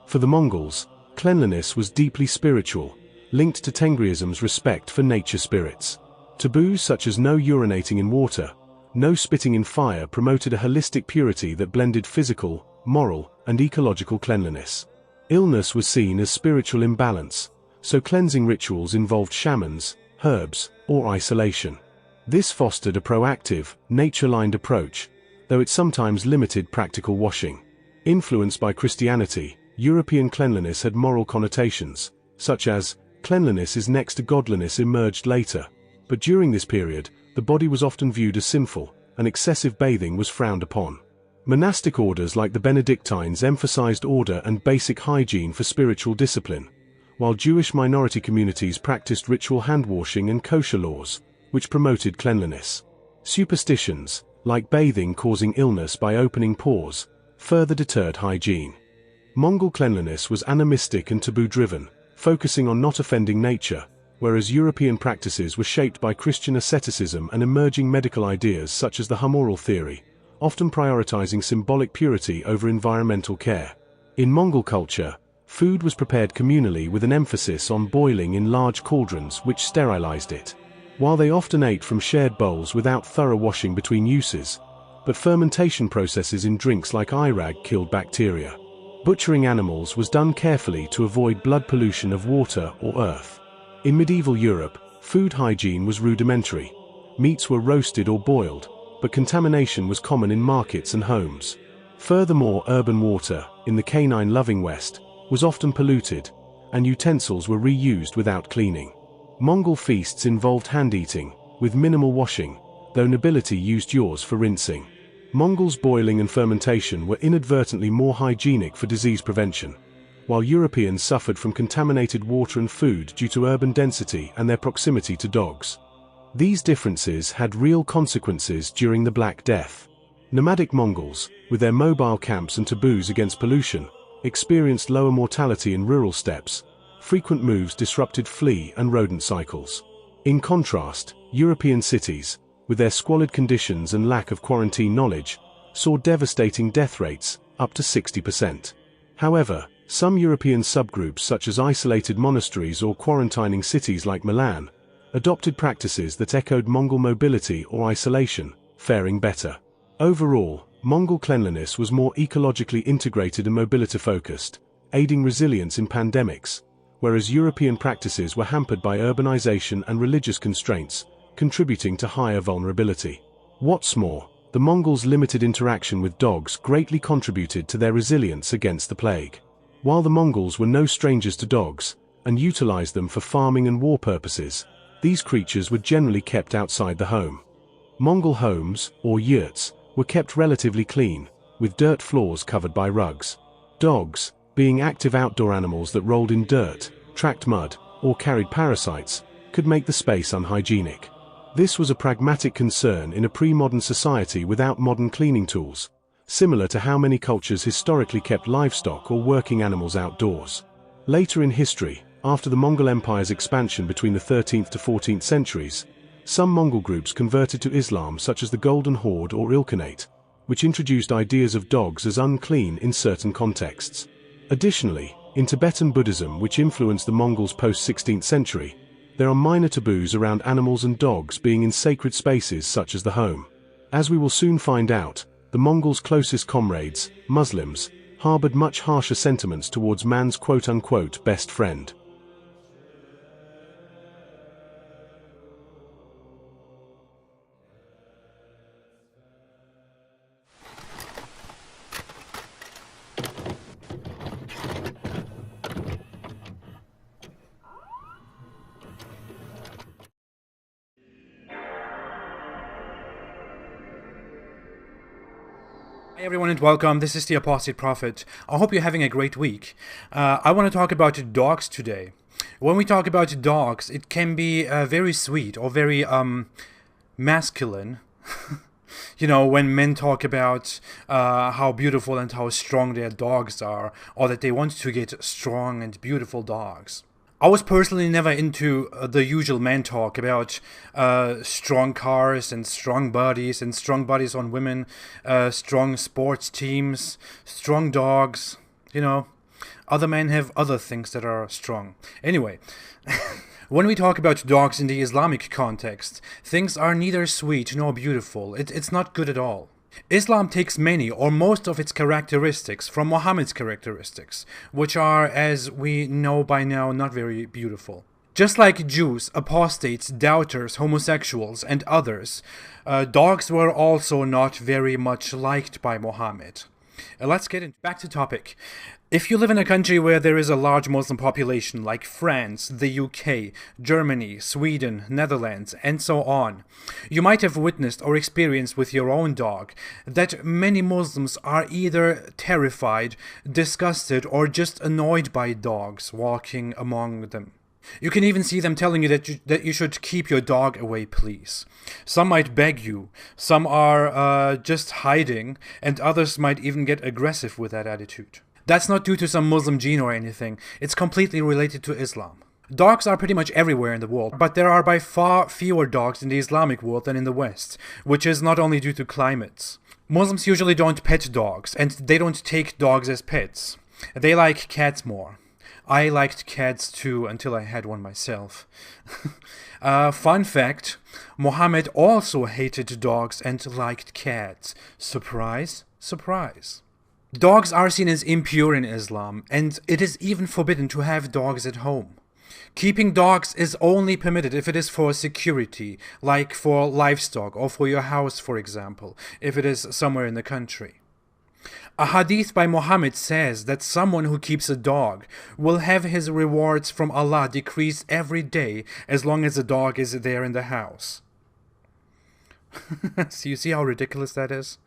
For the Mongols, cleanliness was deeply spiritual, linked to Tengriism's respect for nature spirits. Taboos such as no urinating in water, no spitting in fire promoted a holistic purity that blended physical, moral, and ecological cleanliness. Illness was seen as spiritual imbalance, so cleansing rituals involved shamans, herbs, or isolation. This fostered a proactive, nature-aligned approach, though it sometimes limited practical washing. Influenced by Christianity, European cleanliness had moral connotations, such as, cleanliness is next to godliness emerged later, but during this period, the body was often viewed as sinful, and excessive bathing was frowned upon. Monastic orders like the Benedictines emphasized order and basic hygiene for spiritual discipline, while Jewish minority communities practiced ritual hand-washing and kosher laws, which promoted cleanliness. Superstitions, like bathing causing illness by opening pores, further deterred hygiene. Mongol cleanliness was animistic and taboo-driven, focusing on not offending nature, whereas European practices were shaped by Christian asceticism and emerging medical ideas such as the humoral theory, often prioritizing symbolic purity over environmental care. In Mongol culture, food was prepared communally with an emphasis on boiling in large cauldrons which sterilized it. While they often ate from shared bowls without thorough washing between uses, but fermentation processes in drinks like irag killed bacteria. Butchering animals was done carefully to avoid blood pollution of water or earth. In medieval Europe, food hygiene was rudimentary. Meats were roasted or boiled, but contamination was common in markets and homes. Furthermore, urban water, in the canine-loving West, was often polluted, and utensils were reused without cleaning. Mongol feasts involved hand-eating, with minimal washing, though nobility used yaws for rinsing. Mongols' boiling and fermentation were inadvertently more hygienic for disease prevention, while Europeans suffered from contaminated water and food due to urban density and their proximity to dogs. These differences had real consequences during the Black Death. Nomadic Mongols, with their mobile camps and taboos against pollution, experienced lower mortality in rural steppes. Frequent moves disrupted flea and rodent cycles. In contrast, European cities, with their squalid conditions and lack of quarantine knowledge, saw devastating death rates, up to 60%. However, some European subgroups such as isolated monasteries or quarantining cities like Milan, adopted practices that echoed Mongol mobility or isolation, faring better. Overall, Mongol cleanliness was more ecologically integrated and mobility-focused, aiding resilience in pandemics, whereas European practices were hampered by urbanization and religious constraints, contributing to higher vulnerability. What's more, the Mongols' limited interaction with dogs greatly contributed to their resilience against the plague. While the Mongols were no strangers to dogs, and utilized them for farming and war purposes, these creatures were generally kept outside the home. Mongol homes, or yurts, were kept relatively clean, with dirt floors covered by rugs. Dogs, being active outdoor animals that rolled in dirt, tracked mud, or carried parasites, could make the space unhygienic. This was a pragmatic concern in a pre-modern society without modern cleaning tools, similar to how many cultures historically kept livestock or working animals outdoors. Later in history, after the Mongol Empire's expansion between the 13th to 14th centuries, some Mongol groups converted to Islam such as the Golden Horde or Ilkhanate, which introduced ideas of dogs as unclean in certain contexts. Additionally, In Tibetan Buddhism, which influenced the Mongols post-16th century, there are minor taboos around animals and dogs being in sacred spaces such as the home. As we will soon find out, the Mongols' closest comrades, Muslims, harbored much harsher sentiments towards man's quote-unquote best friend. Hey everyone and welcome, this is the Apostate Prophet. I hope you're having a great week. I want to talk about dogs today. When we talk about dogs, it can be very sweet or very masculine. You know, when men talk about how beautiful and how strong their dogs are, or that they want to get strong and beautiful dogs. I was personally never into the usual man talk about strong cars and strong bodies on women, strong sports teams, strong dogs, you know. Other men have other things that are strong. Anyway, when we talk about dogs in the Islamic context, things are neither sweet nor beautiful. It's not good at all. Islam takes many or most of its characteristics from Muhammad's characteristics, which are, as we know by now, not very beautiful. Just like Jews, apostates, doubters, homosexuals, and others, dogs were also not very much liked by Muhammad. Let's get back to topic. If you live in a country where there is a large Muslim population, like France, the UK, Germany, Sweden, Netherlands, and so on, you might have witnessed or experienced with your own dog that many Muslims are either terrified, disgusted, or just annoyed by dogs walking among them. You can even see them telling you that you should keep your dog away, please. Some might beg you, some are just hiding, and others might even get aggressive with that attitude. That's not due to some Muslim gene or anything, it's completely related to Islam. Dogs are pretty much everywhere in the world, but there are by far fewer dogs in the Islamic world than in the West, which is not only due to climates. Muslims usually don't pet dogs, and they don't take dogs as pets. They like cats more. I liked cats too until I had one myself. Fun fact, Muhammad also hated dogs and liked cats. Surprise, surprise. Dogs are seen as impure in Islam, and it is even forbidden to have dogs at home. Keeping dogs is only permitted if it is for security, like for livestock or for your house, for example, if it is somewhere in the country. A hadith by Muhammad says that someone who keeps a dog will have his rewards from Allah decrease every day as long as the dog is there in the house. So you see how ridiculous that is?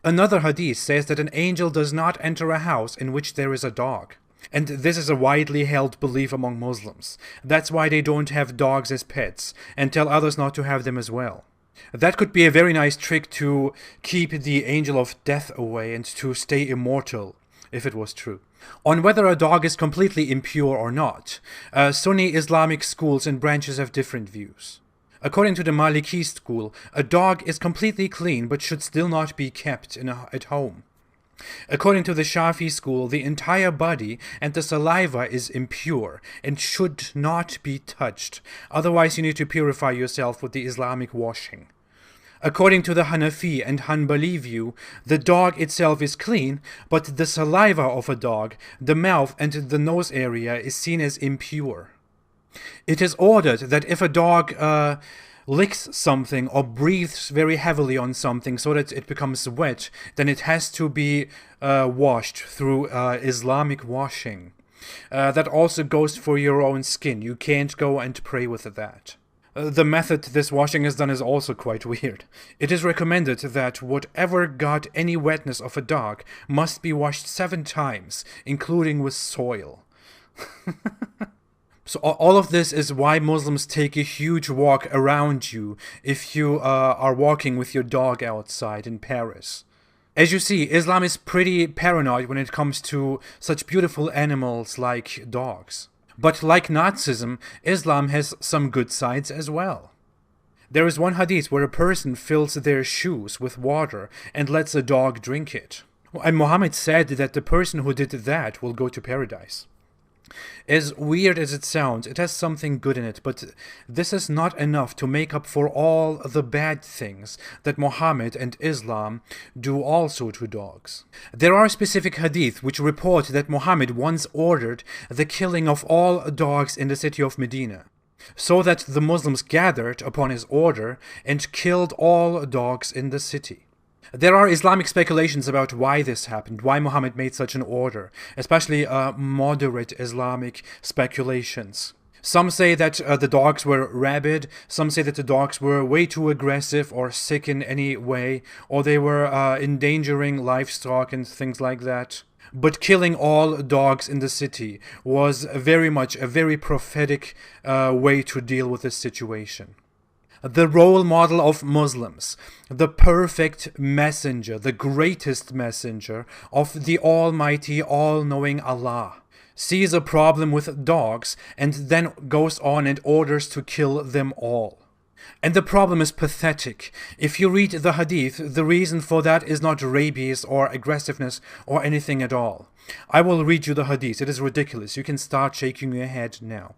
Another hadith says that an angel does not enter a house in which there is a dog. And this is a widely held belief among Muslims. That's why they don't have dogs as pets and tell others not to have them as well. That could be a very nice trick to keep the angel of death away and to stay immortal, if it was true. On whether a dog is completely impure or not, Sunni Islamic schools and branches have different views. According to the Maliki school, a dog is completely clean but should still not be kept at home. According to the Shafi school, the entire body and the saliva is impure and should not be touched. Otherwise, you need to purify yourself with the Islamic washing. According to the Hanafi and Hanbali view, the dog itself is clean, but the saliva of a dog, the mouth and the nose area is seen as impure. It is ordered that if a dog licks something or breathes very heavily on something so that it becomes wet, then it has to be washed through Islamic washing. That also goes for your own skin. You can't go and pray with that. The method this washing is done is also quite weird. It is recommended that whatever got any wetness of a dog must be washed 7 times, including with soil. So all of this is why Muslims take a huge walk around you if you are walking with your dog outside in Paris. As you see, Islam is pretty paranoid when it comes to such beautiful animals like dogs. But like Nazism, Islam has some good sides as well. There is one hadith where a person fills their shoes with water and lets a dog drink it. And Muhammad said that the person who did that will go to paradise. As weird as it sounds, it has something good in it, but this is not enough to make up for all the bad things that Muhammad and Islam do also to dogs. There are specific hadith which report that Muhammad once ordered the killing of all dogs in the city of Medina, so that the Muslims gathered upon his order and killed all dogs in the city. There are Islamic speculations about why this happened, why Muhammad made such an order, especially moderate Islamic speculations. Some say that the dogs were rabid, some say that the dogs were way too aggressive or sick in any way, or they were endangering livestock and things like that. But killing all dogs in the city was very much a very prophetic way to deal with this situation. The role model of Muslims, the perfect messenger, the greatest messenger of the almighty, all-knowing Allah, sees a problem with dogs and then goes on and orders to kill them all. And the problem is pathetic. If you read the hadith, the reason for that is not rabies or aggressiveness or anything at all. I will read you the hadith. It is ridiculous. You can start shaking your head now.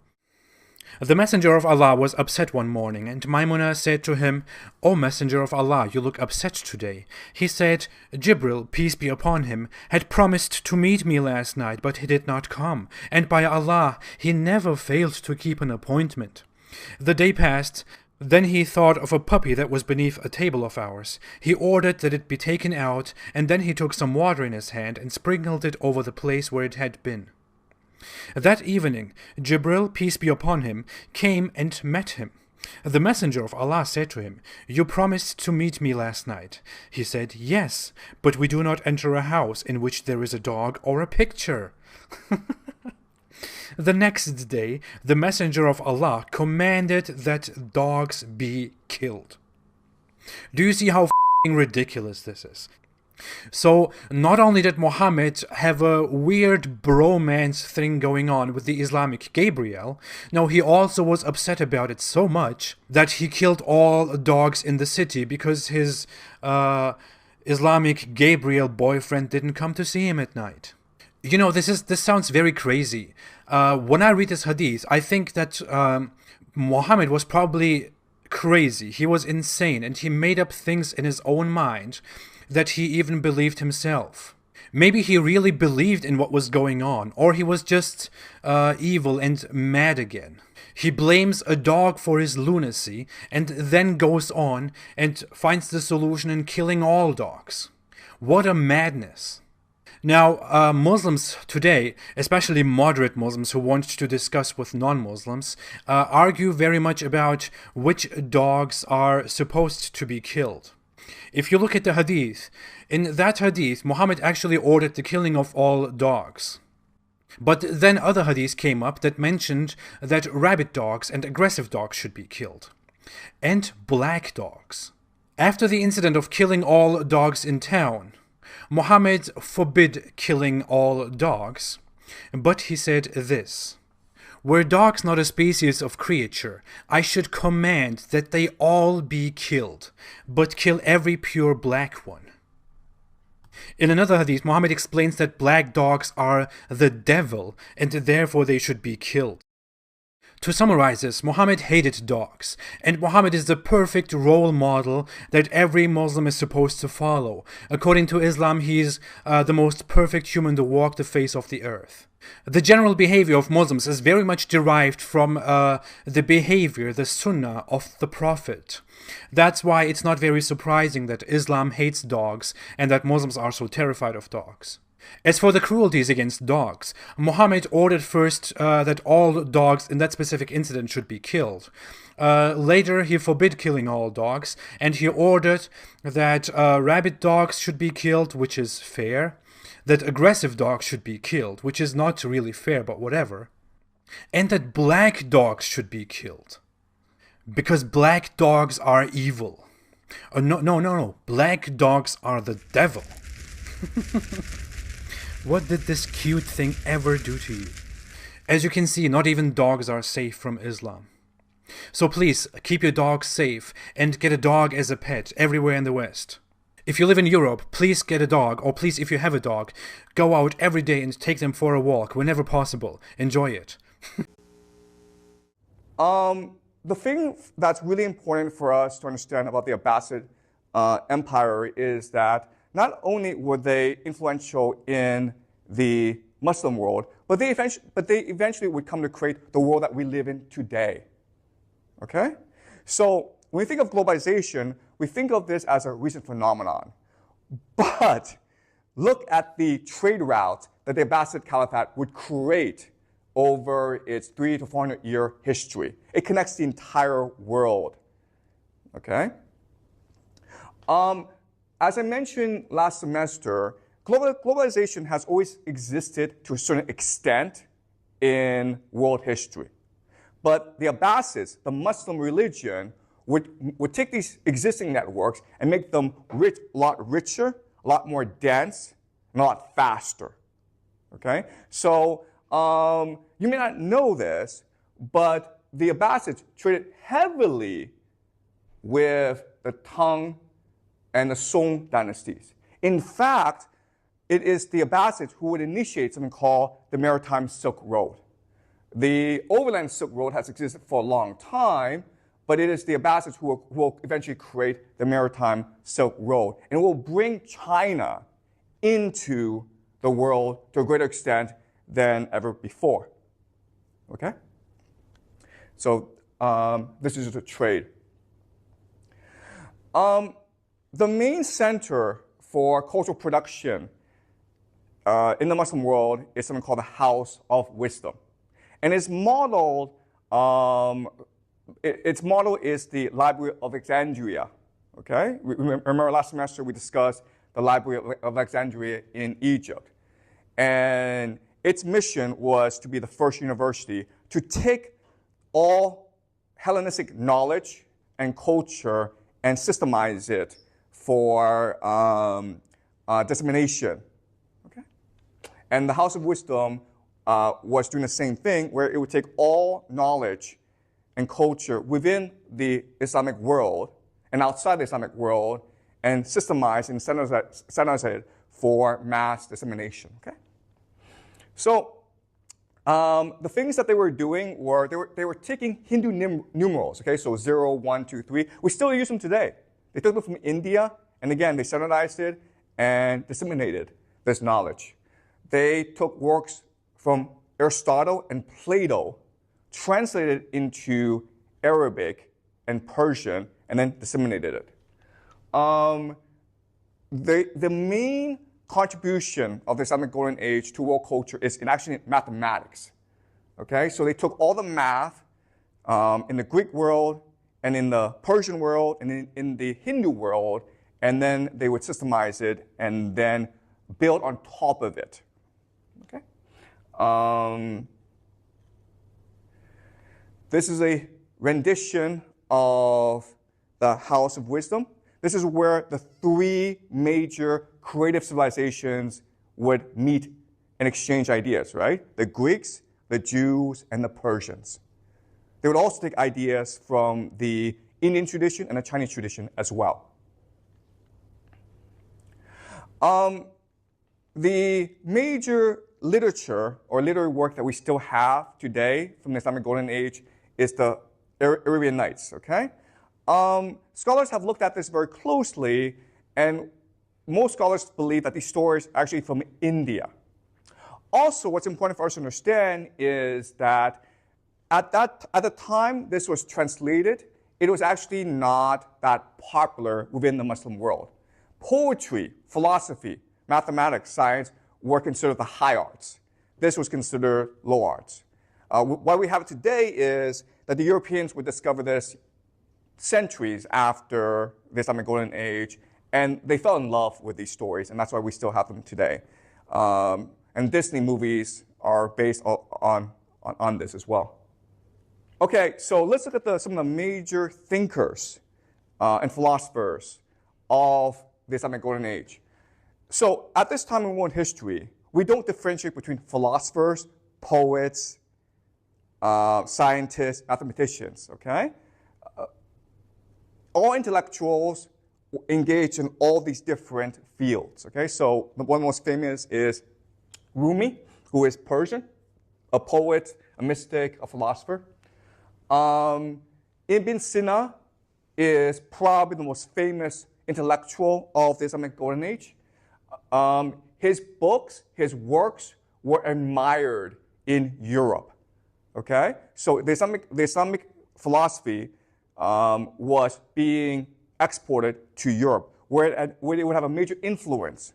The Messenger of Allah was upset one morning, and Maimuna said to him, "O Messenger of Allah, you look upset today." He said, "Jibril, peace be upon him, had promised to meet me last night, but he did not come, and by Allah, he never failed to keep an appointment." The day passed. Then he thought of a puppy that was beneath a table of ours. He ordered that it be taken out, and then he took some water in his hand and sprinkled it over the place where it had been. That evening, Jibril, peace be upon him, came and met him. The Messenger of Allah said to him, "You promised to meet me last night." He said, "Yes, but we do not enter a house in which there is a dog or a picture." The next day, the Messenger of Allah commanded that dogs be killed. Do you see how f***ing ridiculous this is? So, not only did Muhammad have a weird bromance thing going on with the Islamic Gabriel, no, he also was upset about it so much that he killed all dogs in the city because his Islamic Gabriel boyfriend didn't come to see him at night. You know, this sounds very crazy. When I read this hadith, I think that Muhammad was probably crazy. He was insane, and he made up things in his own mind that he even believed himself. Maybe he really believed in what was going on, or he was just evil and mad again. He blames a dog for his lunacy, and then goes on and finds the solution in killing all dogs. What a madness. Now, Muslims today, especially moderate Muslims who want to discuss with non-Muslims, argue very much about which dogs are supposed to be killed. If you look at the hadith, in that hadith, Muhammad actually ordered the killing of all dogs. But then other hadiths came up that mentioned that rabid dogs and aggressive dogs should be killed. And black dogs. After the incident of killing all dogs in town, Muhammad forbid killing all dogs, but he said this: "Were dogs not a species of creature, I should command that they all be killed, but kill every pure black one." In another hadith, Muhammad explains that black dogs are the devil, and therefore they should be killed. To summarize this, Muhammad hated dogs, and Muhammad is the perfect role model that every Muslim is supposed to follow. According to Islam, he is the most perfect human to walk the face of the earth. The general behavior of Muslims is very much derived from the behavior, the sunnah of the Prophet. That's why it's not very surprising that Islam hates dogs and that Muslims are so terrified of dogs. As for the cruelties against dogs, Muhammad ordered first that all dogs in that specific incident should be killed. Later, he forbid killing all dogs, and he ordered that rabid dogs should be killed, which is fair, that aggressive dogs should be killed, which is not really fair, but whatever, and that black dogs should be killed, because black dogs are evil. No. Black dogs are the devil. What did this cute thing ever do to you? As you can see, not even dogs are safe from Islam. So please, keep your dogs safe and get a dog as a pet everywhere in the West. If you live in Europe, please get a dog, or please, if you have a dog, go out every day and take them for a walk whenever possible. Enjoy it. The thing that's really important for us to understand about the Abbasid Empire is that not only were they influential in the Muslim world, but they eventually would come to create the world that we live in today. Okay? So when we think of globalization, we think of this as a recent phenomenon. But look at the trade routes that the Abbasid Caliphate would create over its 300 to 400 year history. It connects the entire world. Okay? As I mentioned last semester, globalization has always existed to a certain extent in world history. But the Abbasids, the Muslim religion, would take these existing networks and make them a lot richer, a lot more dense, and a lot faster. Okay? So you may not know this, but the Abbasids traded heavily with the Tang and the Song dynasties. In fact, it is the Abbasids who would initiate something called the Maritime Silk Road. The Overland Silk Road has existed for a long time, but it is the Abbasids who will eventually create the Maritime Silk Road. And it will bring China into the world to a greater extent than ever before. Okay? So this is just a trade. The main center for cultural production in the Muslim world is something called the House of Wisdom. And its model is the Library of Alexandria. Okay? Remember last semester we discussed the Library of Alexandria in Egypt. And its mission was to be the first university to take all Hellenistic knowledge and culture and systemize it for dissemination. Okay? And the House of Wisdom was doing the same thing, where it would take all knowledge and culture within the Islamic world and outside the Islamic world and systemize and standardize it for mass dissemination. Okay? So the things that they were doing were they were taking Hindu numerals. Okay, so 0, 1, 2, 3. We still use them today. They took them from India, and again, they standardized it and disseminated this knowledge. They took works from Aristotle and Plato, translated it into Arabic and Persian, and then disseminated it. The main contribution of the Islamic Golden Age to world culture is actually mathematics. Okay, so they took all the math in the Greek world and in the Persian world and in the Hindu world, and then they would systemize it and then build on top of it. Okay, this is a rendition of the House of Wisdom. This is where the three major creative civilizations would meet and exchange ideas, right? The Greeks, the Jews, and the Persians. They would also take ideas from the Indian tradition and the Chinese tradition as well. The major literature or literary work that we still have today from the Islamic Golden Age is the Arabian Nights, okay? Scholars have looked at this very closely, and most scholars believe that these stories are actually from India. Also, what's important for us to understand is that at the time this was translated, it was actually not that popular within the Muslim world. Poetry, philosophy, mathematics, science were considered the high arts. This was considered low arts. What we have today is that the Europeans would discover this centuries after the Islamic Golden Age, and they fell in love with these stories, and that's why we still have them today. And Disney movies are based on this as well. Okay, so let's look at some of the major thinkers and philosophers of the Islamic Golden Age. So at this time in world history, we don't differentiate between philosophers, poets, scientists, mathematicians, okay? All intellectuals engaged in all these different fields. Okay, so the one most famous is Rumi, who is Persian, a poet, a mystic, a philosopher. Ibn Sina is probably the most famous intellectual of the Islamic Golden Age. His books, his works were admired in Europe. Okay, so the Islamic philosophy was being exported to Europe, where it would have a major influence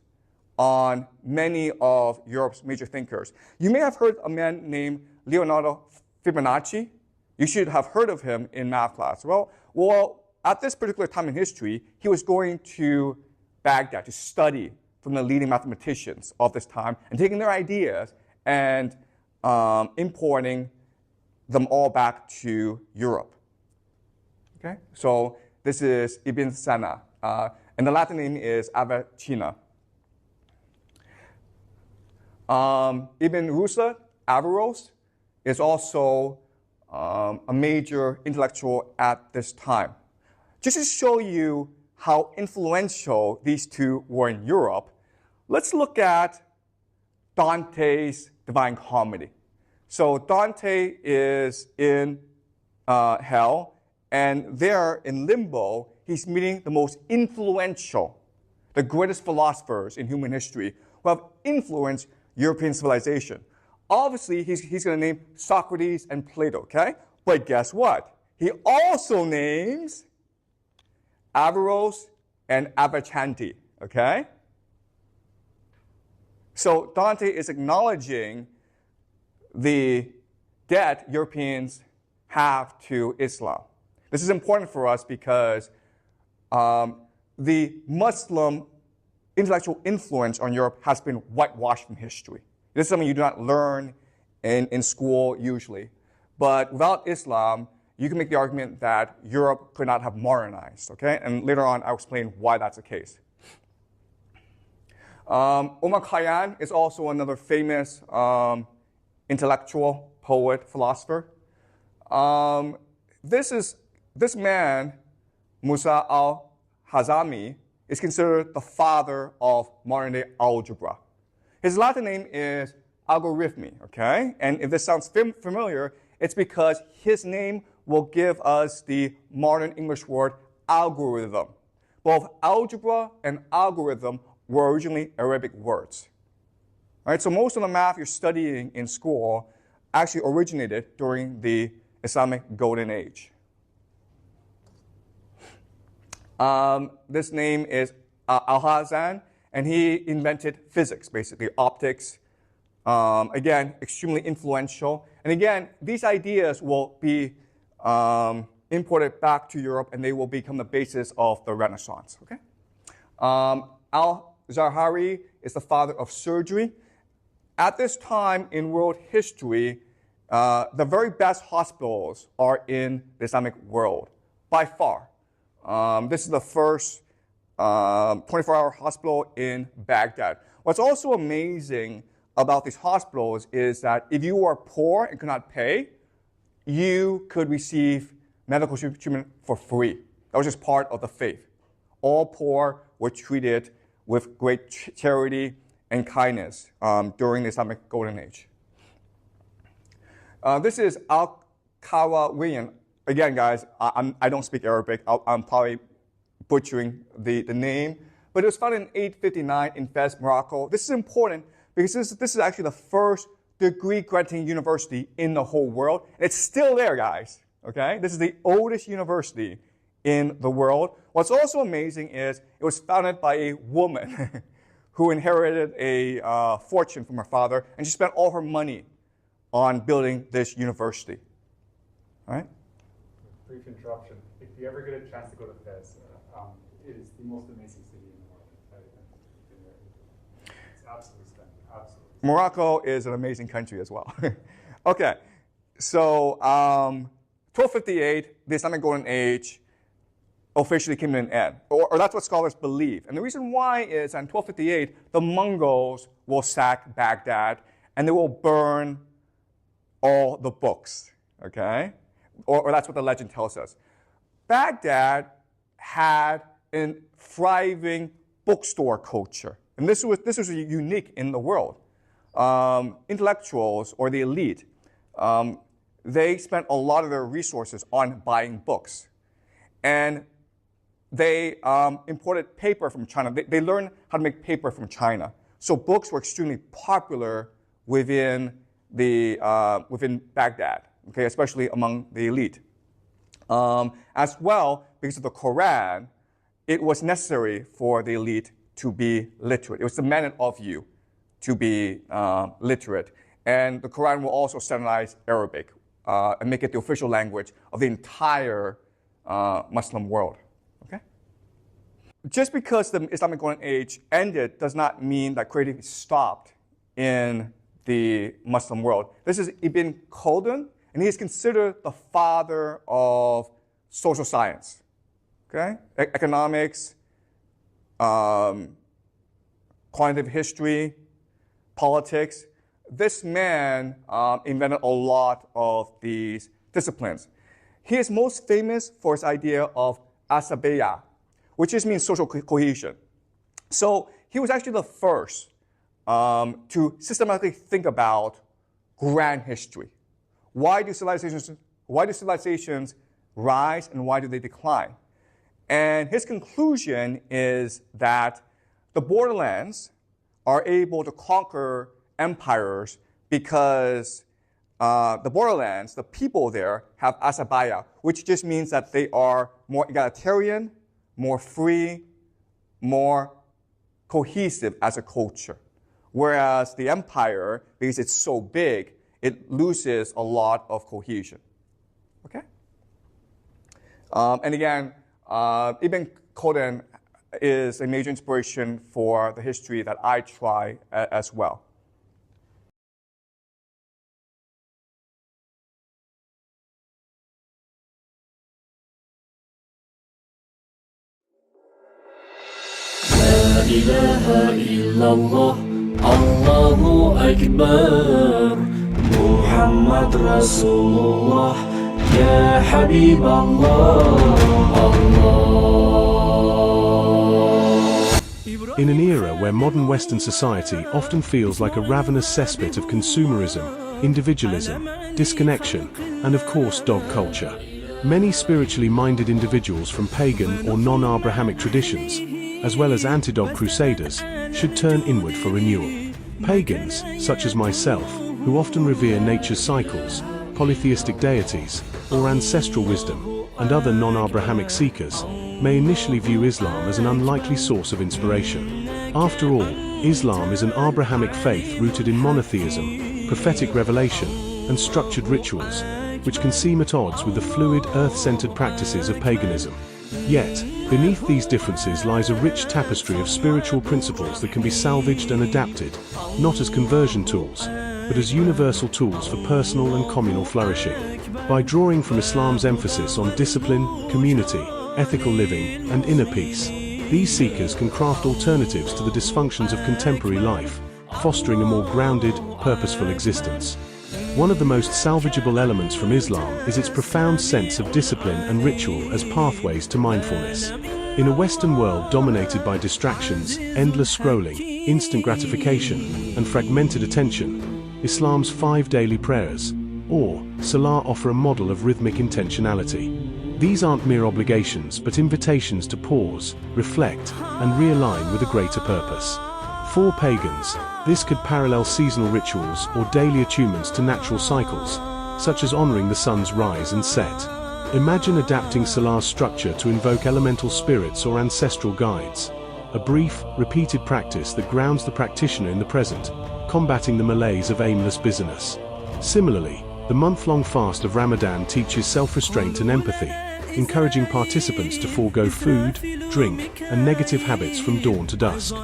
on many of Europe's major thinkers. You may have heard a man named Leonardo Fibonacci. You should have heard of him in math class. Well, at this particular time in history, he was going to Baghdad to study from the leading mathematicians of this time and taking their ideas and importing them all back to Europe. Okay, so this is Ibn Sina, and the Latin name is Avicenna. Ibn Rushd, Averroes, is also a major intellectual at this time. Just to show you how influential these two were in Europe, let's look at Dante's Divine Comedy. So Dante is in hell, and there in limbo, he's meeting the most influential, the greatest philosophers in human history who have influenced European civilization. Obviously, he's going to name Socrates and Plato, okay? But guess what? He also names Averroes and Avicenna, okay? So Dante is acknowledging the debt Europeans have to Islam. This is important for us because the Muslim intellectual influence on Europe has been whitewashed from history. This is something you do not learn in school usually. But without Islam, you can make the argument that Europe could not have modernized, okay? And later on, I'll explain why that's the case. Omar Khayyam is also another famous intellectual, poet, philosopher. This man, Musa al-Hazami, is considered the father of modern-day algebra. His Latin name is algorithmi, okay? And if this sounds familiar, it's because his name will give us the modern English word algorithm. Both algebra and algorithm were originally Arabic words. All right, so most of the math you're studying in school actually originated during the Islamic Golden Age. This name is Al-Hazzan, and he invented physics, basically optics. Again, extremely influential. And again, these ideas will be imported back to Europe, and they will become the basis of the Renaissance. Okay? Al-Zahari is the father of surgery. At this time in world history, the very best hospitals are in the Islamic world, by far. This is the first 24-hour hospital in Baghdad. What's also amazing about these hospitals is that if you are poor and could not pay, you could receive medical treatment for free. That was just part of the faith. All poor were treated with great charity and kindness during the Islamic Golden Age. This is Al-Qarawiyyan. Again, guys, I don't speak Arabic. I'm probably butchering the name. But it was founded in 859 in Fez, Morocco. This is important because this is actually the first degree-granting university in the whole world. And it's still there, guys. Okay? This is the oldest university in the world. What's also amazing is it was founded by a woman who inherited a fortune from her father, and she spent all her money on building this university. All right? Brief interruption. If you ever get a chance to go to Fez, it is the most amazing city in the world. It's absolutely stunning. Absolutely. Morocco is an amazing country as well. Okay, so 1258, the Islamic Golden Age officially came to an end, or that's what scholars believe. And the reason why is in 1258, the Mongols will sack Baghdad and they will burn all the books, okay? Or that's what the legend tells us. Baghdad had in thriving bookstore culture. And this was unique in the world. Intellectuals or the elite, they spent a lot of their resources on buying books. And they imported paper from China. They learned how to make paper from China. So books were extremely popular within Baghdad, okay, especially among the elite. As well, because of the Quran, it was necessary for the elite to be literate. It was demanded of you to be literate. And the Quran will also standardize Arabic and make it the official language of the entire Muslim world. Okay? Just because the Islamic Golden Age ended does not mean that creativity stopped in the Muslim world. This is Ibn Khaldun, and he is considered the father of social science, okay? Economics, quantitative history, politics. This man invented a lot of these disciplines. He is most famous for his idea of asabiya, which just means social cohesion. So he was actually the first to systematically think about grand history. Why do civilizations rise and why do they decline? And his conclusion is that the borderlands are able to conquer empires because the borderlands, the people there, have asabaya, which just means that they are more egalitarian, more free, more cohesive as a culture. Whereas the empire, because it's so big, it loses a lot of cohesion. Okay? And again, Ibn Khaldun is a major inspiration for the history that I try as well. لا إله إلا الله الله أكبر محمد رسول الله يا حبيب الله. In an era where modern Western society often feels like a ravenous cesspit of consumerism, individualism, disconnection, and of course dog culture, many spiritually minded individuals from pagan or non-Abrahamic traditions, as well as anti-dog crusaders, should turn inward for renewal. Pagans, such as myself, who often revere nature's cycles, polytheistic deities, or ancestral wisdom, and other non-Abrahamic seekers, may initially view Islam as an unlikely source of inspiration. After all, Islam is an Abrahamic faith rooted in monotheism, prophetic revelation, and structured rituals, which can seem at odds with the fluid, earth-centered practices of paganism. Yet, beneath these differences lies a rich tapestry of spiritual principles that can be salvaged and adapted, not as conversion tools, but as universal tools for personal and communal flourishing. By drawing from Islam's emphasis on discipline, community, ethical living, and inner peace, these seekers can craft alternatives to the dysfunctions of contemporary life, fostering a more grounded, purposeful existence. One of the most salvageable elements from Islam is its profound sense of discipline and ritual as pathways to mindfulness. In a Western world dominated by distractions, endless scrolling, instant gratification, and fragmented attention, Islam's 5 daily prayers, or Salah, offer a model of rhythmic intentionality. These aren't mere obligations, but invitations to pause, reflect, and realign with a greater purpose. For pagans, this could parallel seasonal rituals or daily attunements to natural cycles, such as honoring the sun's rise and set. Imagine adapting Salah's structure to invoke elemental spirits or ancestral guides, a brief, repeated practice that grounds the practitioner in the present, combating the malaise of aimless busyness. Similarly, the month-long fast of Ramadan teaches self-restraint and empathy, encouraging participants to forego food, drink, and negative habits from dawn to dusk.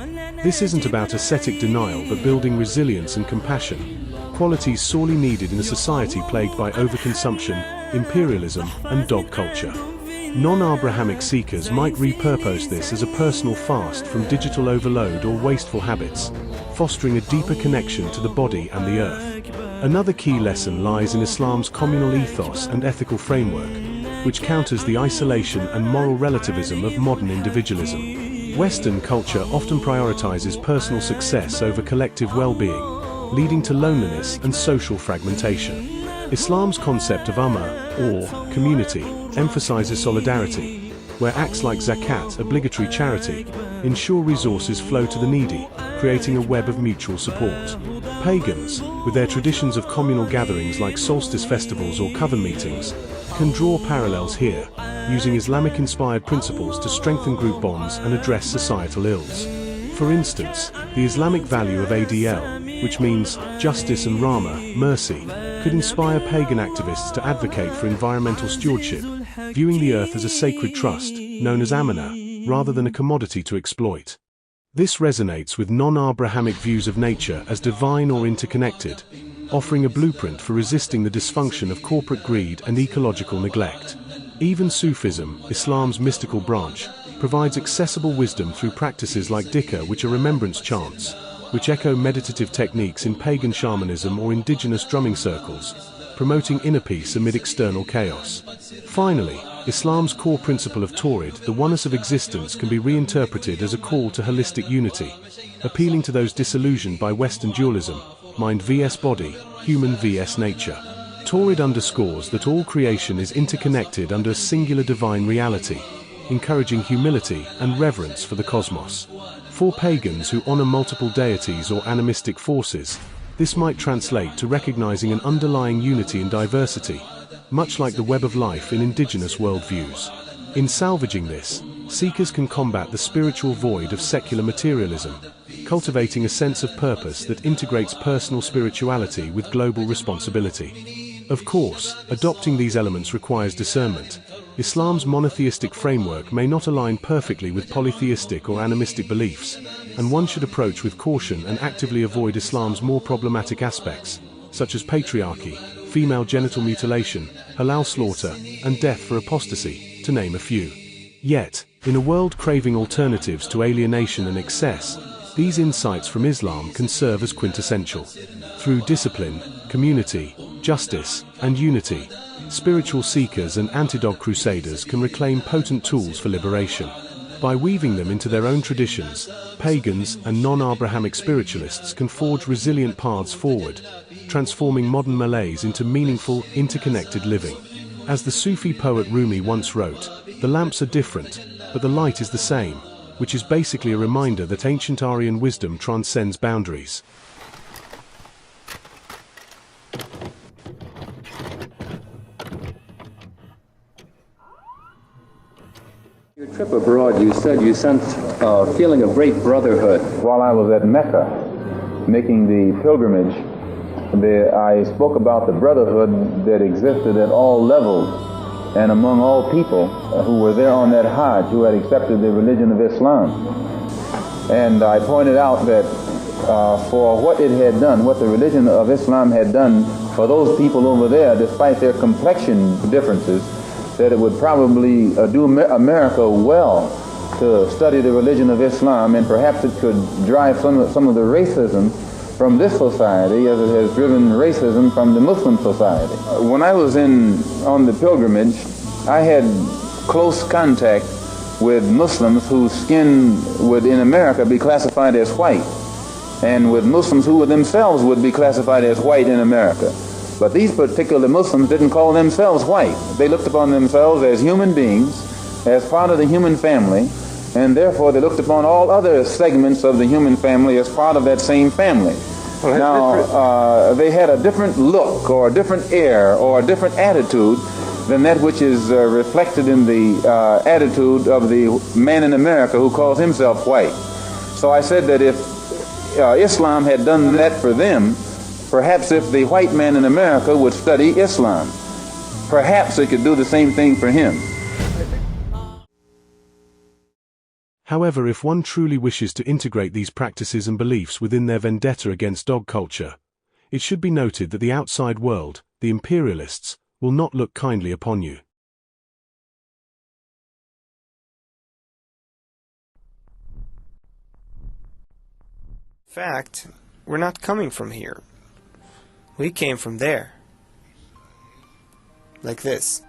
This isn't about ascetic denial but building resilience and compassion, qualities sorely needed in a society plagued by overconsumption, imperialism, and dog culture. Non-Abrahamic seekers might repurpose this as a personal fast from digital overload or wasteful habits, fostering a deeper connection to the body and the earth. Another key lesson lies in Islam's communal ethos and ethical framework, which counters the isolation and moral relativism of modern individualism. Western culture often prioritizes personal success over collective well-being, leading to loneliness and social fragmentation. Islam's concept of ummah, or community, emphasizes solidarity, where acts like zakat, obligatory charity, ensure resources flow to the needy, creating a web of mutual support. Pagans, with their traditions of communal gatherings like solstice festivals or coven meetings, can draw parallels here, using Islamic-inspired principles to strengthen group bonds and address societal ills. For instance, the Islamic value of ADL, which means justice and rahmah, mercy, could inspire pagan activists to advocate for environmental stewardship, viewing the earth as a sacred trust, known as amanah, rather than a commodity to exploit. This resonates with non-Abrahamic views of nature as divine or interconnected, offering a blueprint for resisting the dysfunction of corporate greed and ecological neglect. Even Sufism, Islam's mystical branch, provides accessible wisdom through practices like dhikr, which are remembrance chants, which echo meditative techniques in pagan shamanism or indigenous drumming circles, promoting inner peace amid external chaos. Finally, Islam's core principle of Tawhid, the oneness of existence, can be reinterpreted as a call to holistic unity, appealing to those disillusioned by Western dualism, mind vs body, human vs nature. Tawhid underscores that all creation is interconnected under a singular divine reality, encouraging humility and reverence for the cosmos. For pagans who honor multiple deities or animistic forces, this might translate to recognizing an underlying unity in diversity, much like the web of life in indigenous worldviews. In salvaging this, seekers can combat the spiritual void of secular materialism, cultivating a sense of purpose that integrates personal spirituality with global responsibility. Of course, adopting these elements requires discernment. Islam's monotheistic framework may not align perfectly with polytheistic or animistic beliefs, and one should approach with caution and actively avoid Islam's more problematic aspects, such as patriarchy, female genital mutilation, halal slaughter, and death for apostasy, to name a few. Yet, in a world craving alternatives to alienation and excess, these insights from Islam can serve as quintessential. Through discipline, community, justice, and unity, spiritual seekers and anti-dog crusaders can reclaim potent tools for liberation. By weaving them into their own traditions, pagans and non-Abrahamic spiritualists can forge resilient paths forward, transforming modern malaise into meaningful, interconnected living. As the Sufi poet Rumi once wrote, "The lamps are different, but the light is the same," which is basically a reminder that ancient Aryan wisdom transcends boundaries. Your trip abroad, you said you sensed a feeling of great brotherhood. While I was at Mecca, making the pilgrimage, I spoke about the brotherhood that existed at all levels and among all people who were there on that Hajj, who had accepted the religion of Islam. And I pointed out that for what it had done, what the religion of Islam had done for those people over there, despite their complexion differences, that it would probably do America well to study the religion of Islam, and perhaps it could drive some of the racism from this society as it has driven racism from the Muslim society. When I was on the pilgrimage, I had close contact with Muslims whose skin would in America be classified as white, and with Muslims who themselves would be classified as white in America. But these particular Muslims didn't call themselves white. They looked upon themselves as human beings, as part of the human family, and therefore they looked upon all other segments of the human family as part of that same family. Now, they had a different look or a different air or a different attitude than that which is reflected in the attitude of the man in America who calls himself white. So I said that if Islam had done that for them, perhaps if the white man in America would study Islam, perhaps it could do the same thing for him. However, if one truly wishes to integrate these practices and beliefs within their vendetta against dog culture, it should be noted that the outside world, the imperialists, will not look kindly upon you. In fact, we're not coming from here. We came from there. Like this.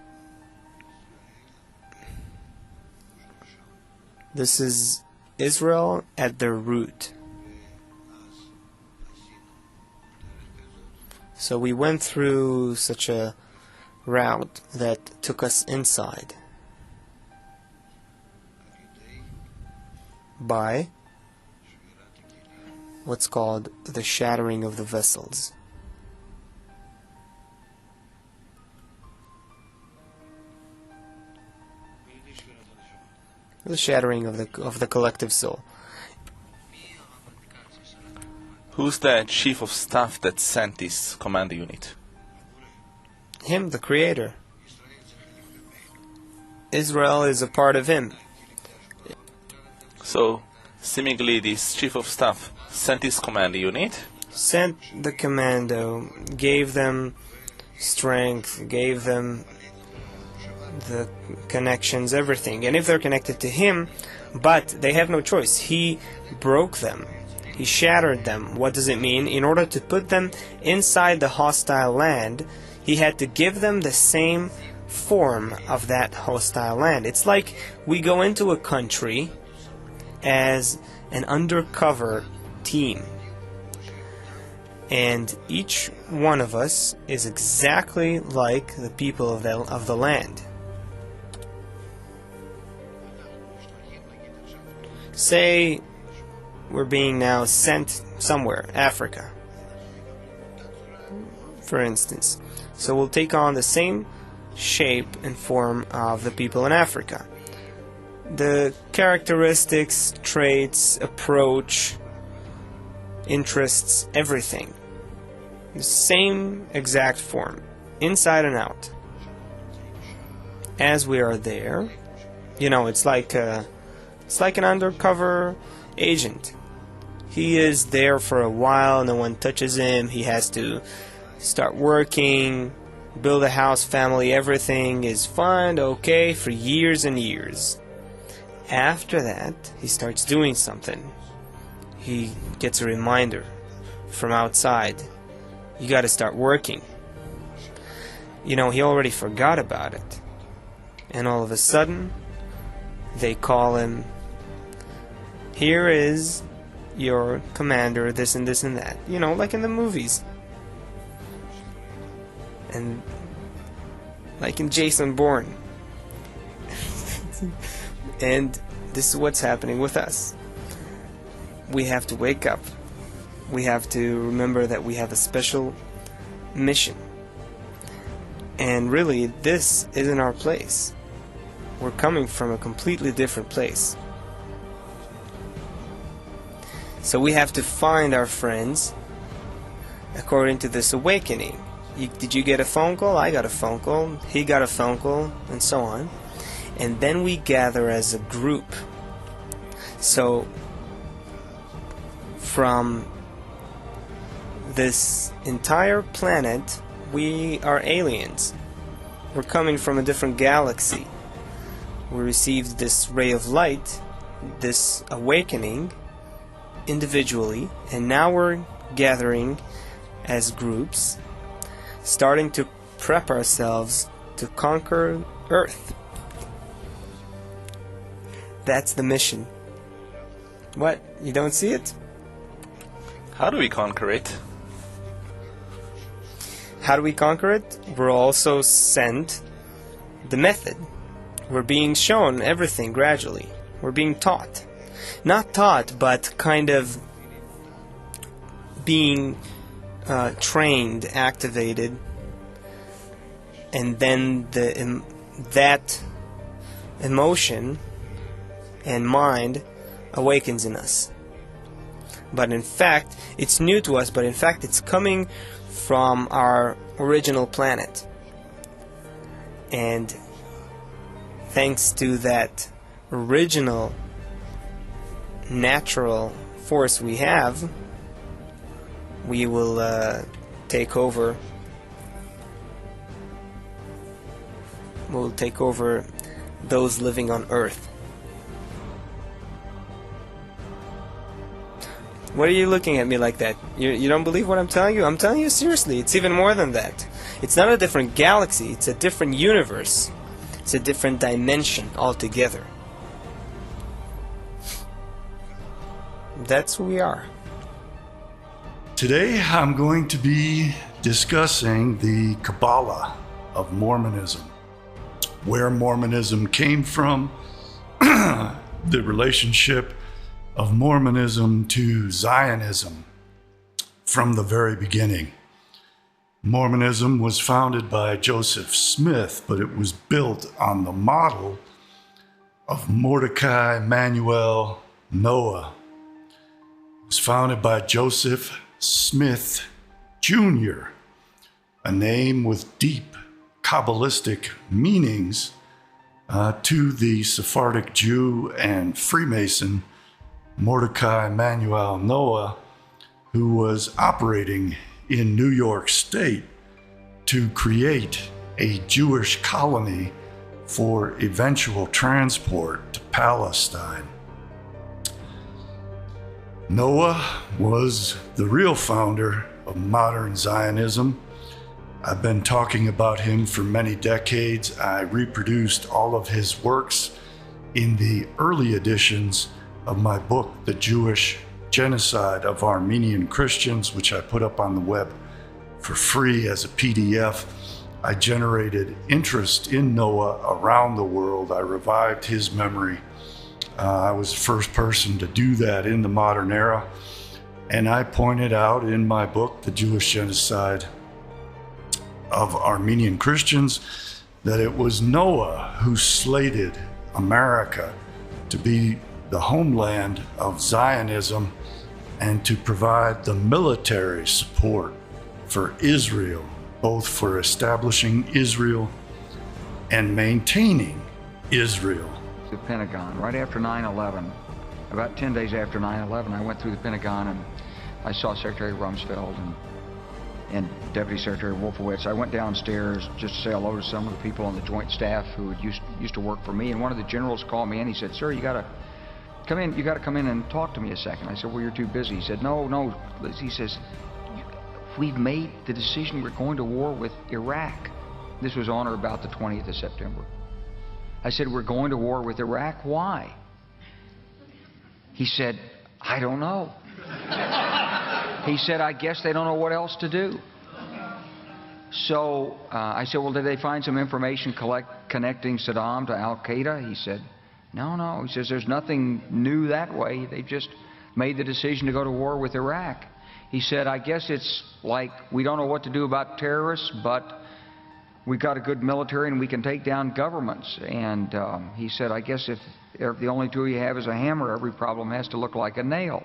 This is Israel at their root. So we went through such a route that took us inside by what's called the shattering of the vessels. The shattering of the collective soul. Who's the chief of staff that sent this command unit? Him, the creator. Israel is a part of him. So, seemingly this chief of staff sent this command unit? Sent the commando, gave them strength, gave them the connections, everything. And if they're connected to him, but they have no choice. He broke them. He shattered them. What does it mean? In order to put them inside the hostile land, he had to give them the same form of that hostile land. It's like we go into a country as an undercover team. And each one of us is exactly like the people of the land. Say we're being now sent somewhere, Africa, for instance. So we'll take on the same shape and form of the people in Africa. The characteristics, traits, approach, interests, everything. The same exact form, inside and out. As we are there, you know, it's like an undercover agent. He is there for a while, no one touches him, he has to start working, build a house, family, everything is fine, okay, for years and years. After that, he starts doing something. He gets a reminder from outside. You gotta start working. You know, he already forgot about it. And all of a sudden, they call him, here is your commander, this and this and that. You know, like in the movies. And like in Jason Bourne. And this is what's happening with us. We have to wake up. We have to remember that we have a special mission. And really, this isn't our place. We're coming from a completely different place. So we have to find our friends according to this awakening. Did you get a phone call? I got a phone call. He got a phone call, and so on. And then we gather as a group. So from this entire planet, we are aliens. We're coming from a different galaxy. We received this ray of light, this awakening, individually, and now we're gathering as groups, starting to prep ourselves to conquer Earth. That's the mission. What? You don't see it? How do we conquer it? How do we conquer it? We're also sent the method. We're being shown everything gradually. We're being taught. Not taught, but kind of being trained, activated, and then that emotion and mind awakens in us. But in fact, it's new to us, but in fact it's coming from our original planet. And thanks to that original natural force we have, we will take over. We'll take over those living on Earth. What are you looking at me like that? You don't believe what I'm telling you? I'm telling you seriously. It's even more than that. It's not a different galaxy. It's a different universe. It's a different dimension altogether. that's who we are. Today I'm going to be discussing the Kabbalah of Mormonism, where Mormonism came from, the relationship of Mormonism to Zionism from the very beginning. Mormonism was founded by Joseph Smith, but it was built on the model of Mordecai Manuel Noah. It was founded by Joseph Smith Jr., a name with deep Kabbalistic meanings to the Sephardic Jew and Freemason Mordecai Manuel Noah, who was operating in New York State to create a Jewish colony for eventual transport to Palestine. Noah was the real founder of modern Zionism. I've been talking about him for many decades. I reproduced all of his works in the early editions of my book, The Jewish Genocide of Armenian Christians, which I put up on the web for free as a PDF. I generated interest in Noah around the world. I revived his memory. I was the first person to do that in the modern era. And I pointed out in my book, The Jewish Genocide of Armenian Christians, that it was Noah who slated America to be the homeland of Zionism and to provide the military support for Israel, both for establishing Israel and maintaining Israel. The Pentagon, right after 9/11, about 10 days after 9/11, I went through the Pentagon and I saw Secretary Rumsfeld and Deputy Secretary Wolfowitz. I went downstairs just to say hello to some of the people on the Joint Staff who had used to work for me, and one of the generals called me and he said, "Sir, you gotta come in and talk to me a second." I said, "Well, you're too busy." He said, No. He says, "We've made the decision, we're going to war with Iraq." This was on or about the 20th of September. I said, "We're going to war with Iraq, why?" He said, "I don't know." He said, "I guess they don't know what else to do." So I said, "Well, did they find some information connecting Saddam to Al-Qaeda?" He said, No. He says, "There's nothing new that way. They just made the decision to go to war with Iraq." He said, "I guess it's like we don't know what to do about terrorists, but we've got a good military and we can take down governments." And he said, "I guess if the only tool you have is a hammer, every problem has to look like a nail."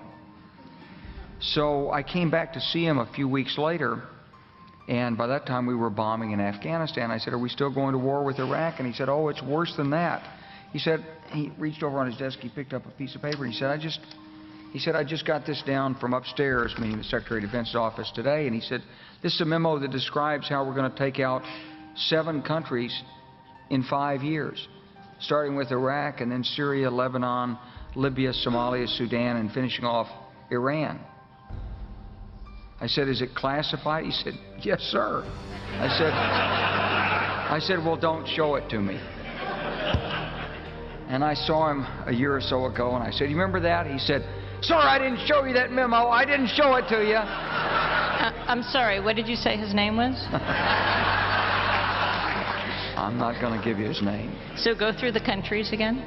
So I came back to see him a few weeks later, and by that time we were bombing in Afghanistan. I said, "Are we still going to war with Iraq?" And he said, "Oh, it's worse than that." He said, he reached over on his desk, he picked up a piece of paper, and he said, I just got this down from upstairs," meaning the Secretary of Defense's office today, and he said, "This is a memo that describes how we're going to take out 7 countries in 5 years, starting with Iraq and then Syria, Lebanon, Libya, Somalia, Sudan, and finishing off Iran." I said, "Is it classified?" He said, "Yes, sir." I said, "Well, don't show it to me." And I saw him a year or so ago, and I said, "You remember that?" He said, "Sir, I didn't show you that memo. I didn't show it to you." I'm sorry, what did you say his name was? I'm not going to give you his name. So go through the countries again.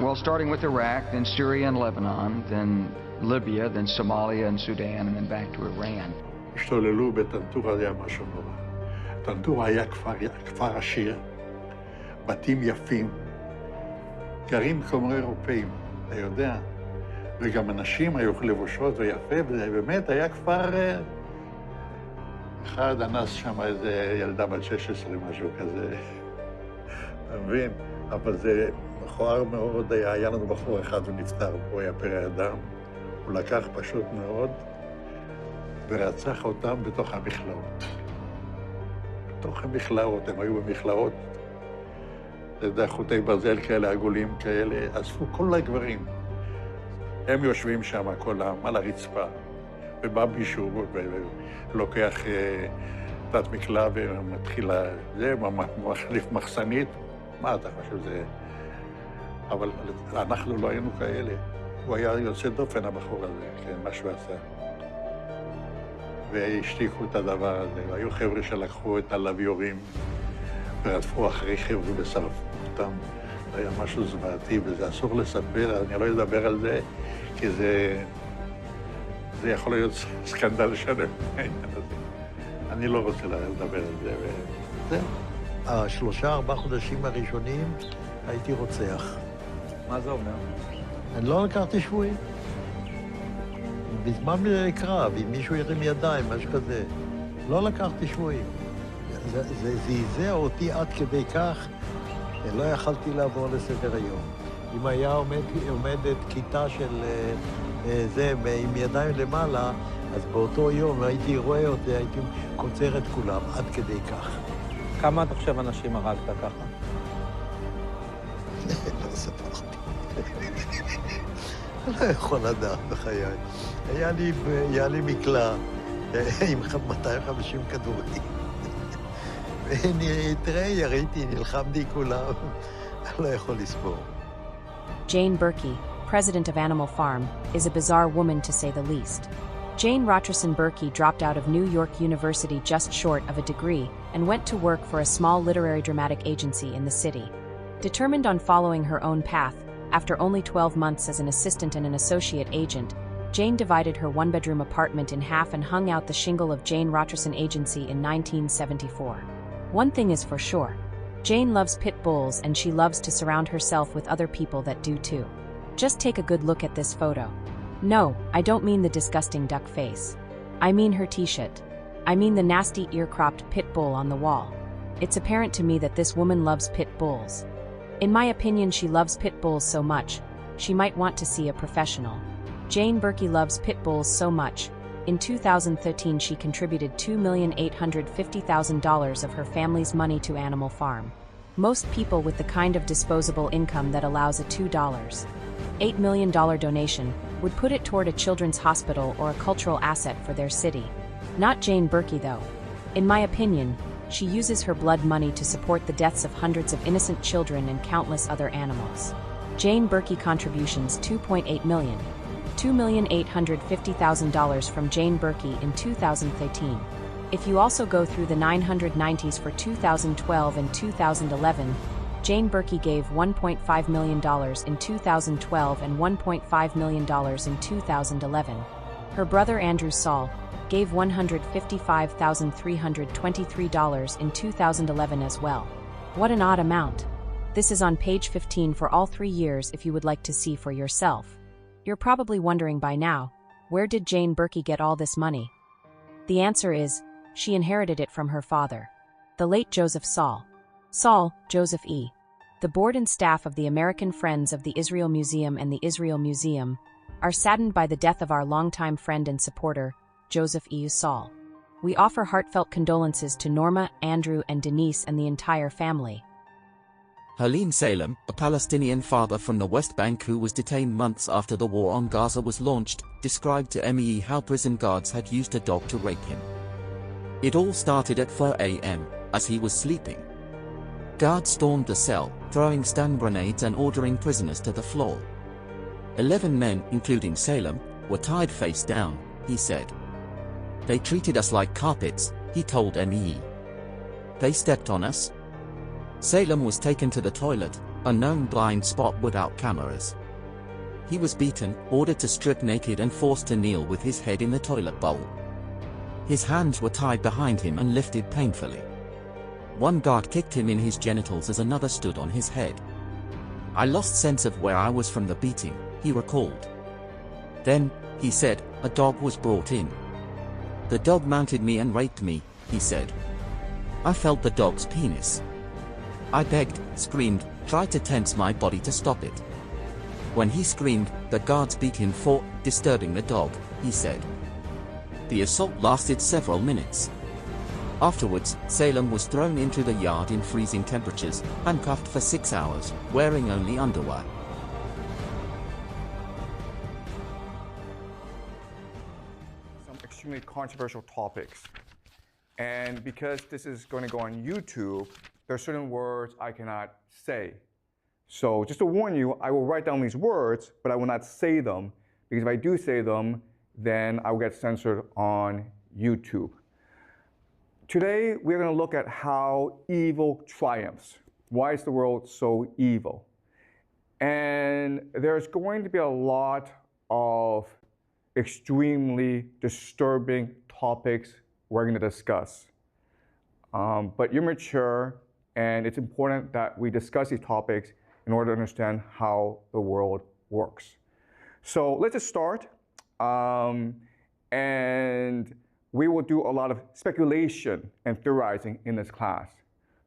Well, starting with Iraq, then Syria and Lebanon, then Libya, then Somalia and Sudan, and then back to Iran. השתוללו בטנטור היה משהו נורא. טנטור היה כפר עשיר, בתים יפים, גרים כמו אירופאים, אתה יודע, וגם אנשים היו לבושות ויפה, וזה באמת היה כפר... אחד אנס שם איזה ילדה בת 16, משהו כזה, אתה מבין? אבל זה מכוער מאוד, היה לנו בחור אחד ונפטר, הוא היה פרא אדם, הוא לקח פשוט מאוד ורצח אותם בתוך המכלאות. בתוך המכלאות, הם היו במכלאות, אתה יודע, חוטי ברזל כאלה, עגולים כאלה, אספו כל הגברים. הם יושבים שם כולם על הרצפה, ובא מישהו ולוקח תת מקלע ומתחיל זה, מחליף מחסנית, מה אתה חושב זה? אבל אנחנו לא היינו כאלה. הוא היה יוצא דופן, הבחור הזה, כן, מה שהוא עשה. והשתיקו את הדבר הזה, והיו חבר'ה שלקחו את הלוויורים ורדפו אחרי חבר'ה ושרפו אותם. זה היה משהו זוועתי, וזה אסור לספר, אני לא אדבר על זה, כי זה יכול להיות סקנדל שלם, העניין הזה. אני לא רוצה לדבר על זה, וזהו. 3-4 חודשים הראשונים הייתי רוצח. מה זה אומר? אני לא לקחתי שבויים. בזמן קרב, אם מישהו ירים ידיים, משהו כזה, לא לקחתי שבויים. זה זעזע אותי עד כדי כך, לא יכלתי לעבור לסדר היום. אם היה עומדת כיתה של זה עם ידיים למעלה, אז באותו יום הייתי רואה אותי, הייתי קוצר את כולם, עד כדי כך. כמה עד עכשיו אנשים הרגת ככה? לא ספרתי. לא יכול לדעת בחיי. היה לי מקלע עם 250 כדורים. תראה, יריתי, נלחמתי כולם. אני לא יכול לספור. Jane Berkey, president of Animal Farm, is a bizarre woman to say the least. Jane Rocherson Berkey dropped out of New York University just short of a degree and went to work for a small literary dramatic agency in the city. Determined on following her own path, after only 12 months as an assistant and an associate agent, Jane divided her one-bedroom apartment in half and hung out the shingle of Jane Rocherson Agency in 1974. One thing is for sure. Jane loves pit bulls and she loves to surround herself with other people that do too. Just take a good look at this photo. No, I don't mean the disgusting duck face. I mean her t-shirt. I mean the nasty ear-cropped pit bull on the wall. It's apparent to me that this woman loves pit bulls. In my opinion, she loves pit bulls so much, she might want to see a professional. Jane Berkey loves pit bulls so much. In 2013, she contributed $2,850,000 of her family's money to Animal Farm. Most people with the kind of disposable income that allows a $2.8 million donation would put it toward a children's hospital or a cultural asset for their city. Not Jane Berkey, though. In my opinion, she uses her blood money to support the deaths of hundreds of innocent children and countless other animals. Jane Berkey contributions $2.8 million. $2,850,000 from Jane Berkey in 2013. If you also go through the 990s for 2012 and 2011, Jane Berkey gave $1.5 million in 2012 and $1.5 million in 2011. Her brother Andrew Saul gave $155,323 in 2011 as well. What an odd amount. This is on page 15 for all 3 years if you would like to see for yourself. You're probably wondering by now, where did Jane Berkey get all this money? The answer is, she inherited it from her father, the late Joseph Saul. Saul, Joseph E. The board and staff of the American Friends of the Israel Museum and the Israel Museum are saddened by the death of our longtime friend and supporter, Joseph E. Saul. We offer heartfelt condolences to Norma, Andrew, and Denise and the entire family. Halim Salem, a Palestinian father from the West Bank who was detained months after the war on Gaza was launched, described to MEE how prison guards had used a dog to rape him. It all started at 4 a.m., as he was sleeping. Guards stormed the cell, throwing stun grenades and ordering prisoners to the floor. 11 men, including Salem, were tied face down, he said. They treated us like carpets, he told MEE. They stepped on us. Salem was taken to the toilet, a known blind spot without cameras. He was beaten, ordered to strip naked and forced to kneel with his head in the toilet bowl. His hands were tied behind him and lifted painfully. One guard kicked him in his genitals as another stood on his head. I lost sense of where I was from the beating, he recalled. Then, he said, a dog was brought in. The dog mounted me and raped me, he said. I felt the dog's penis. I begged, screamed, tried to tense my body to stop it. When he screamed, the guards beat him for disturbing the dog, he said. The assault lasted several minutes. Afterwards, Salem was thrown into the yard in freezing temperatures, handcuffed for 6 hours, wearing only underwear. Some extremely controversial topics. And because this is going to go on YouTube, there are certain words I cannot say. So just to warn you, I will write down these words, but I will not say them, because if I do say them, then I will get censored on YouTube. Today, we're going to look at how evil triumphs. Why is the world so evil? And there's going to be a lot of extremely disturbing topics we're going to discuss. But you're mature, and it's important that we discuss these topics in order to understand how the world works. So let's just start. And we will do a lot of speculation and theorizing in this class.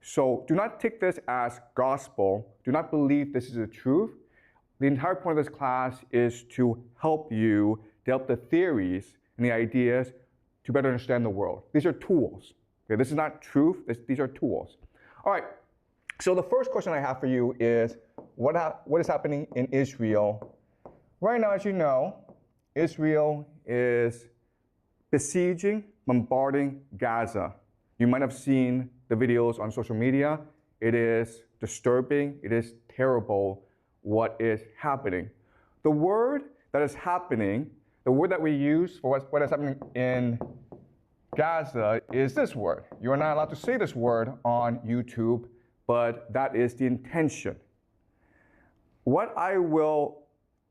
So do not take this as gospel. Do not believe this is the truth. The entire point of this class is to help you develop the theories and the ideas to better understand the world. These are tools. Okay, this is not truth. These are tools. All right. So the first question I have for you is, what is happening in Israel? Right now, as you know, Israel is besieging, bombarding Gaza. You might have seen the videos on social media. It is disturbing. It is terrible what is happening. The word that is happening, the word that we use for what is happening in Gaza is this word. You are not allowed to say this word on YouTube, but that is the intention. What I will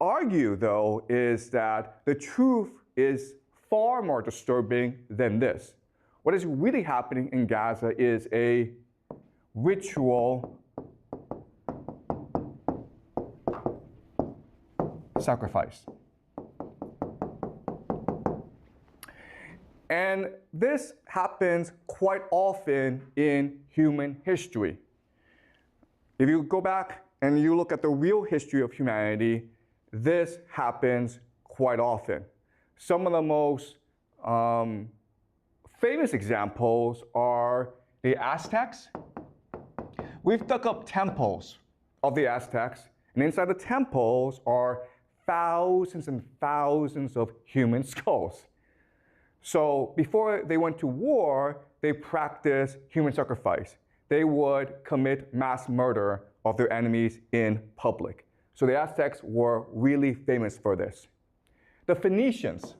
argue, though, is that the truth is far more disturbing than this. What is really happening in Gaza is a ritual sacrifice. And this happens quite often in human history. If you go back and you look at the real history of humanity, this happens quite often. Some of the most famous examples are the Aztecs. We've dug up temples of the Aztecs, and inside the temples are thousands and thousands of human skulls. So before they went to war, they practiced human sacrifice. They would commit mass murder of their enemies in public. So the Aztecs were really famous for this. The Phoenicians,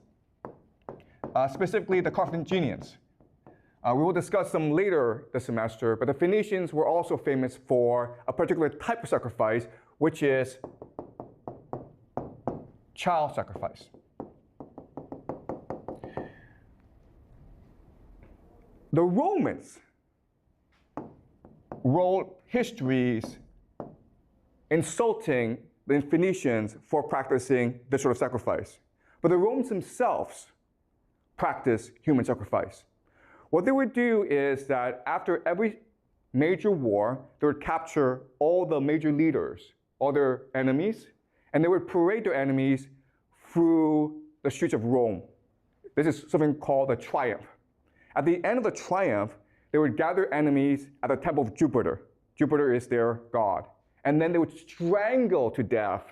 specifically the Carthaginians, we will discuss them later this semester, but the Phoenicians were also famous for a particular type of sacrifice, which is child sacrifice. The Romans wrote histories insulting the Phoenicians for practicing this sort of sacrifice. But the Romans themselves practiced human sacrifice. What they would do is that after every major war, they would capture all the major leaders, all their enemies, and they would parade their enemies through the streets of Rome. This is something called a triumph. At the end of the triumph, they would gather enemies at the temple of Jupiter. Jupiter is their god. And then they would strangle to death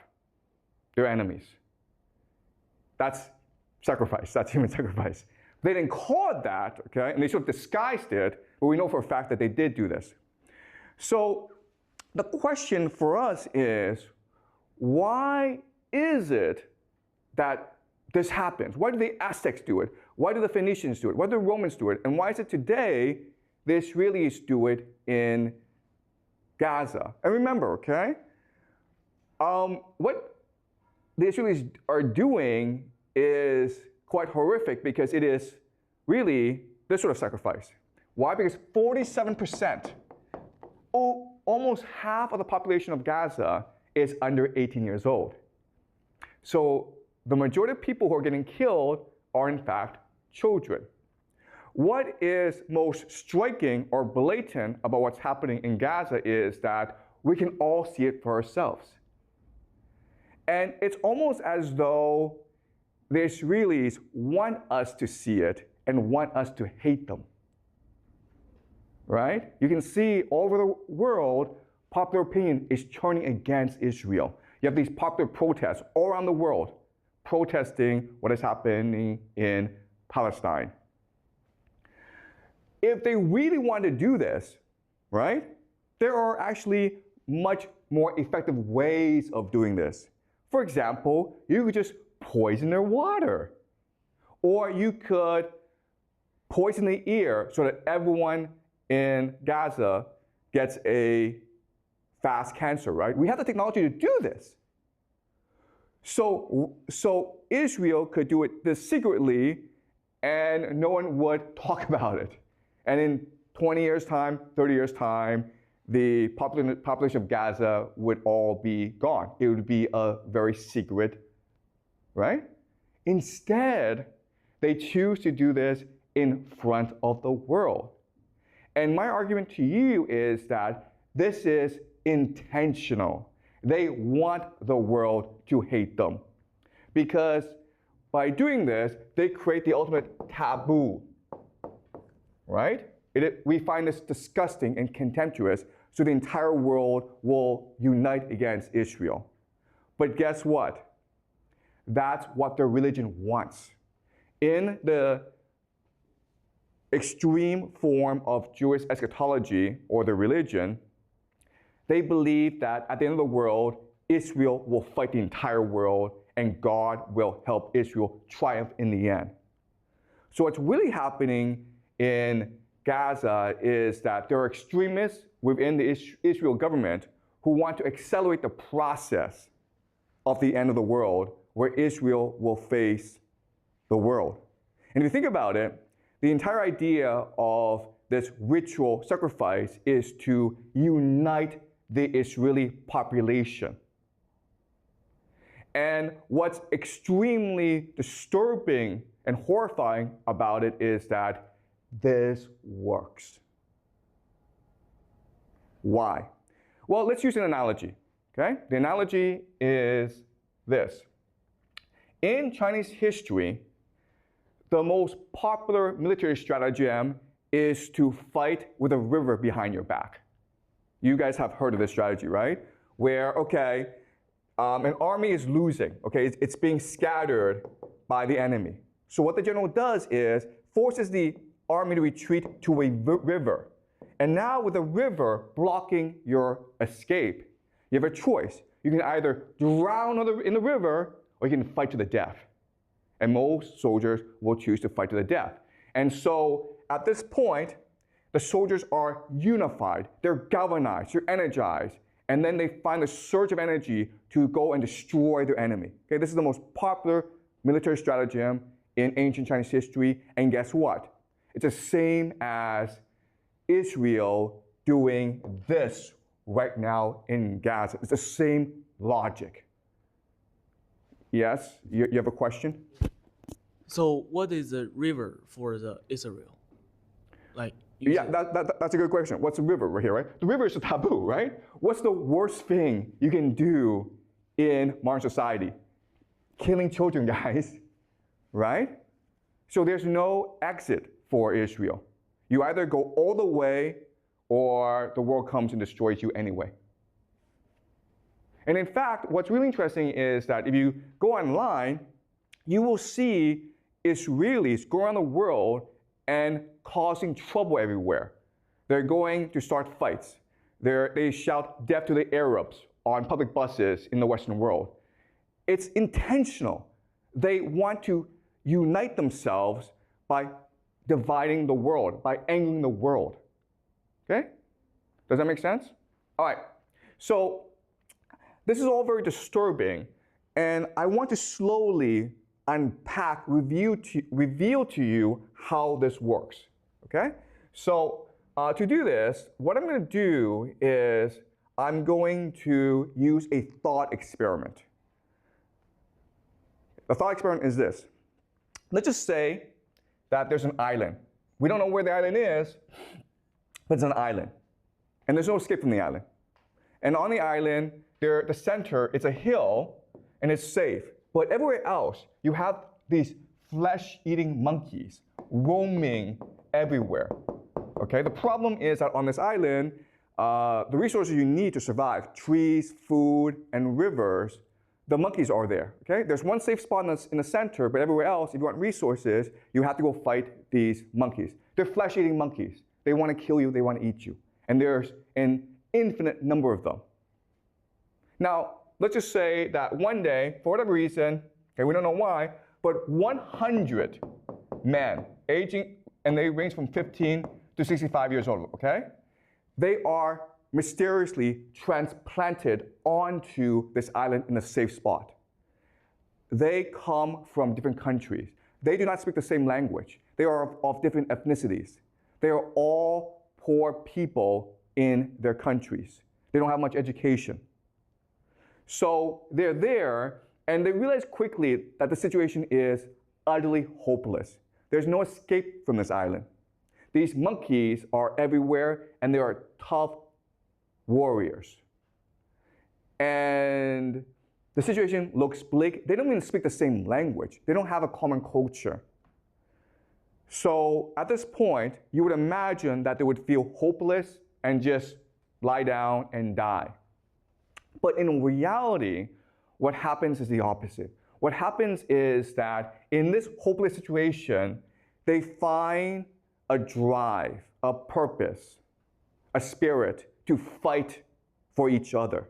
their enemies. That's sacrifice. That's human sacrifice. They didn't call it that, okay? And they sort of disguised it, but we know for a fact that they did do this. So the question for us is, why is it that this happens? Why do the Aztecs do it? Why do the Phoenicians do it? Why do the Romans do it? And why is it today the Israelis do it in Gaza? And remember, okay, what the Israelis are doing is quite horrific because it is really this sort of sacrifice. Why? Because 47%, almost half of the population of Gaza is under 18 years old. So the majority of people who are getting killed are in fact children. What is most striking or blatant about what's happening in Gaza is that we can all see it for ourselves. And it's almost as though the Israelis want us to see it and want us to hate them. Right? You can see all over the world, popular opinion is turning against Israel. You have these popular protests all around the world protesting what is happening in Palestine. If they really want to do this, right, there are actually much more effective ways of doing this. For example, you could just poison their water. Or you could poison the air so that everyone in Gaza gets a fast cancer, right? We have the technology to do this. So Israel could do it this secretly and no one would talk about it. And in 20 years' time, 30 years' time, the population of Gaza would all be gone. It would be a very secret, right? Instead, they choose to do this in front of the world. And my argument to you is that this is intentional. They want the world to hate them. Because by doing this, they create the ultimate taboo, right? We find this disgusting and contemptuous, so the entire world will unite against Israel. But guess what? That's what their religion wants. In the extreme form of Jewish eschatology, or the religion, they believe that at the end of the world, Israel will fight the entire world and God will help Israel triumph in the end. So what's really happening in Gaza is that there are extremists within the Israel government who want to accelerate the process of the end of the world, where Israel will face the world. And if you think about it, the entire idea of this ritual sacrifice is to unite the Israeli population. And what's extremely disturbing and horrifying about it is that this works. Why? Well, let's use an analogy, okay? The analogy is this. In Chinese history, the most popular military stratagem is to fight with a river behind your back. You guys have heard of this strategy, right? Where, okay, an army is losing, okay? It's being scattered by the enemy. So what the general does is forces the army to retreat to a river. And now with the river blocking your escape, you have a choice. You can either drown in the river or you can fight to the death. And most soldiers will choose to fight to the death. And so at this point, the soldiers are unified, they're galvanized, they're energized, and then they find a surge of energy to go and destroy their enemy. Okay, this is the most popular military stratagem in ancient Chinese history, and guess what? It's the same as Israel doing this right now in Gaza. It's the same logic. Yes, you have a question? So what is the river for the Israel? Yeah, that's a good question. What's the river right here, right? The river is a taboo, right? What's the worst thing you can do in modern society? Killing children, guys, right? So there's no exit for Israel. You either go all the way or the world comes and destroys you anyway. And in fact, what's really interesting is that if you go online, you will see Israelis go around the world and causing trouble everywhere. They're going to start fights. They shout death to the Arabs on public buses in the Western world. It's intentional. They want to unite themselves by dividing the world, by angering the world. Okay? Does that make sense? All right. So this is all very disturbing, and I want to slowly unpack, reveal to you how this works. Okay? So to do this, what I'm going to do is I'm going to use a thought experiment. The thought experiment is this. Let's just say that there's an island. We don't know where the island is, but it's an island. And there's no escape from the island. And on the island, the center, it's a hill, and it's safe. But everywhere else, you have these flesh-eating monkeys roaming everywhere. Okay? The problem is that on this island, the resources you need to survive, trees, food, and rivers, the monkeys are there. Okay? There's one safe spot in the center, but everywhere else, if you want resources, you have to go fight these monkeys. They're flesh-eating monkeys. They want to kill you, they want to eat you. And there's an infinite number of them. Now, let's just say that one day, for whatever reason, okay, we don't know why, but 100 men aging, and they range from 15 to 65 years old, okay? They are mysteriously transplanted onto this island in a safe spot. They come from different countries. They do not speak the same language. They are of different ethnicities. They are all poor people in their countries. They don't have much education. So they're there, and they realize quickly that the situation is utterly hopeless. There's no escape from this island. These monkeys are everywhere, and they are tough warriors. And the situation looks bleak. They don't even speak the same language. They don't have a common culture. So at this point, you would imagine that they would feel hopeless and just lie down and die. But in reality, what happens is the opposite. What happens is that in this hopeless situation, they find a drive, a purpose, a spirit to fight for each other.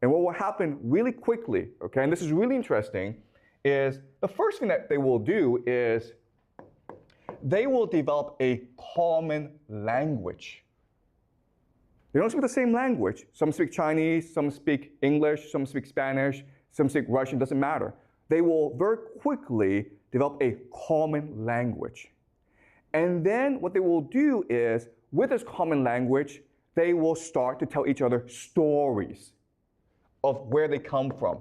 And what will happen really quickly, okay, and this is really interesting, is the first thing that they will do is they will develop a common language. They don't speak the same language. Some speak Chinese, some speak English, some speak Spanish, some speak Russian, doesn't matter. They will very quickly develop a common language. And then what they will do is, with this common language, they will start to tell each other stories of where they come from.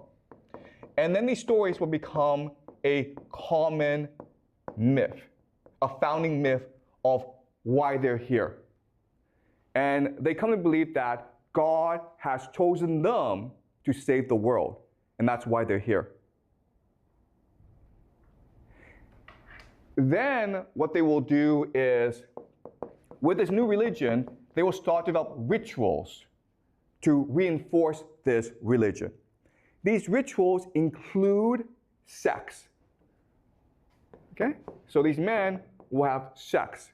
And then these stories will become a common myth, a founding myth of why they're here. And they come to believe that God has chosen them to save the world, and that's why they're here. Then what they will do is, with this new religion, they will start to develop rituals to reinforce this religion. These rituals include sex. Okay? So these men will have sex.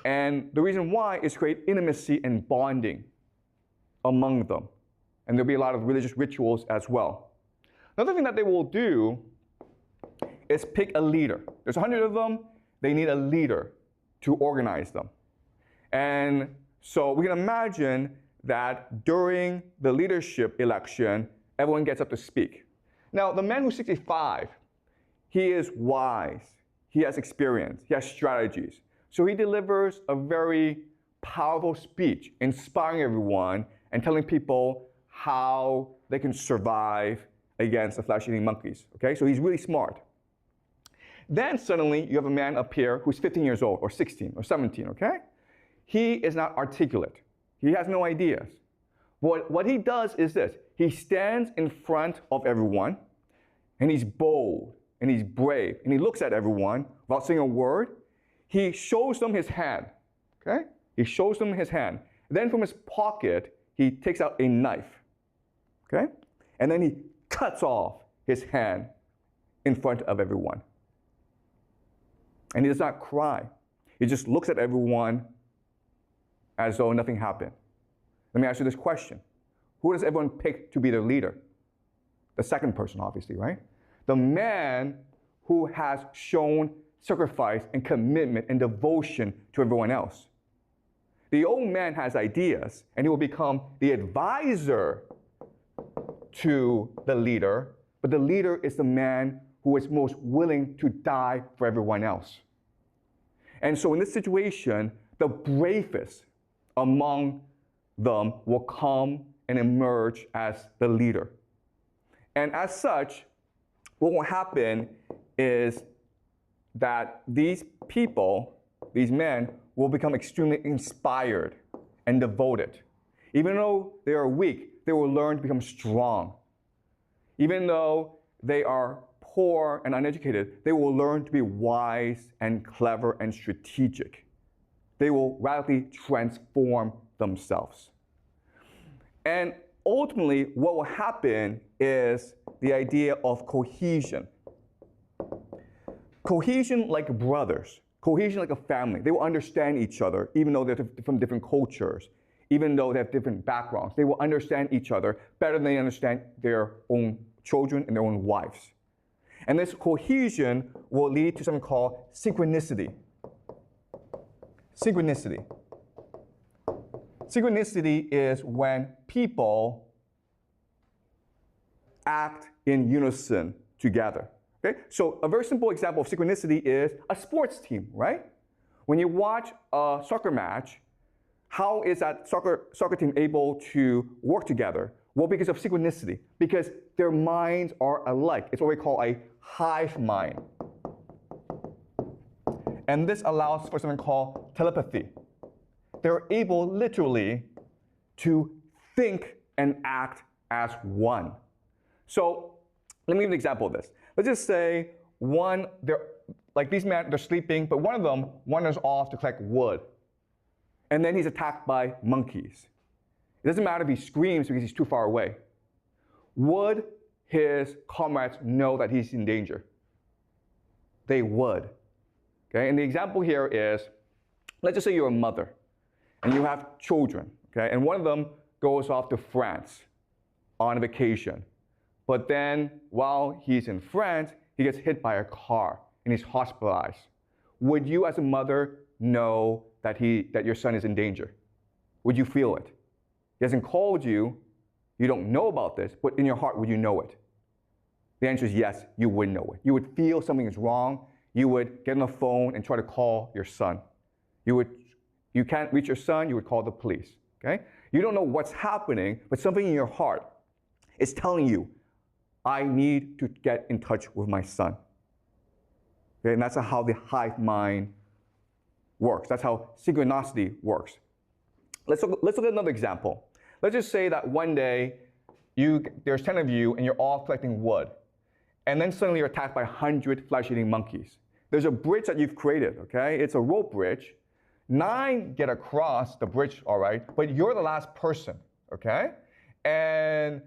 And the reason why is to create intimacy and bonding among them. And there'll be a lot of religious rituals as well. Another thing that they will do is pick a leader. There's 100 of them. They need a leader to organize them. And so we can imagine that during the leadership election, everyone gets up to speak. Now, the man who's 65, he is wise. He has experience. He has strategies. So he delivers a very powerful speech, inspiring everyone and telling people how they can survive against the flesh-eating monkeys. Okay, so he's really smart. Then suddenly you have a man up here who's 15 years old, or 16, or 17, okay? He is not articulate. He has no ideas. What he does is this. He stands in front of everyone, and he's bold, and he's brave, and he looks at everyone without saying a word. He shows them his hand, okay? He shows them his hand. Then from his pocket, he takes out a knife, okay? And then he cuts off his hand in front of everyone. And he does not cry. He just looks at everyone as though nothing happened. Let me ask you this question. Who does everyone pick to be their leader? The second person, obviously, right? The man who has shown sacrifice and commitment and devotion to everyone else. The old man has ideas, and he will become the advisor to the leader, but the leader is the man who is most willing to die for everyone else. And so in this situation, the bravest among them will come and emerge as the leader. And as such, what will happen is that these people, these men, will become extremely inspired and devoted. Even though they are weak, they will learn to become strong. Even though they are poor and uneducated, they will learn to be wise and clever and strategic. They will radically transform themselves. And ultimately, what will happen is the idea of cohesion. Cohesion like brothers, cohesion like a family. They will understand each other, even though they're from different cultures, even though they have different backgrounds. They will understand each other better than they understand their own children and their own wives. And this cohesion will lead to something called synchronicity. Synchronicity. Synchronicity is when people act in unison together. Okay? So a very simple example of synchronicity is a sports team, right? When you watch a soccer match, how is that soccer team able to work together? Well, because of synchronicity, because their minds are alike. It's what we call a hive mind. And this allows for something called telepathy. They're able literally to think and act as one. So let me give an example of this. Let's just say these men, they're sleeping, but one of them wanders off to collect wood. And then he's attacked by monkeys. It doesn't matter if he screams because he's too far away. Would his comrades know that he's in danger? They would. Okay? And the example here is, let's just say you're a mother and you have children, okay? And one of them goes off to France on vacation. But then while he's in France, he gets hit by a car and he's hospitalized. Would you as a mother know that your son is in danger? Would you feel it? He hasn't called you, you don't know about this, but in your heart, would you know it? The answer is yes, you would know it. You would feel something is wrong. You would get on the phone and try to call your son. You can't reach your son, you would call the police, okay? You don't know what's happening, but something in your heart is telling you, I need to get in touch with my son. Okay, and that's how the hive mind works. That's how synchronicity works. Let's look at another example. Let's just say that one day there's 10 of you and you're all collecting wood. And then suddenly you're attacked by 100 flesh-eating monkeys. There's a bridge that you've created, okay? It's a rope bridge. 9 get across the bridge, all right? But you're the last person, okay? And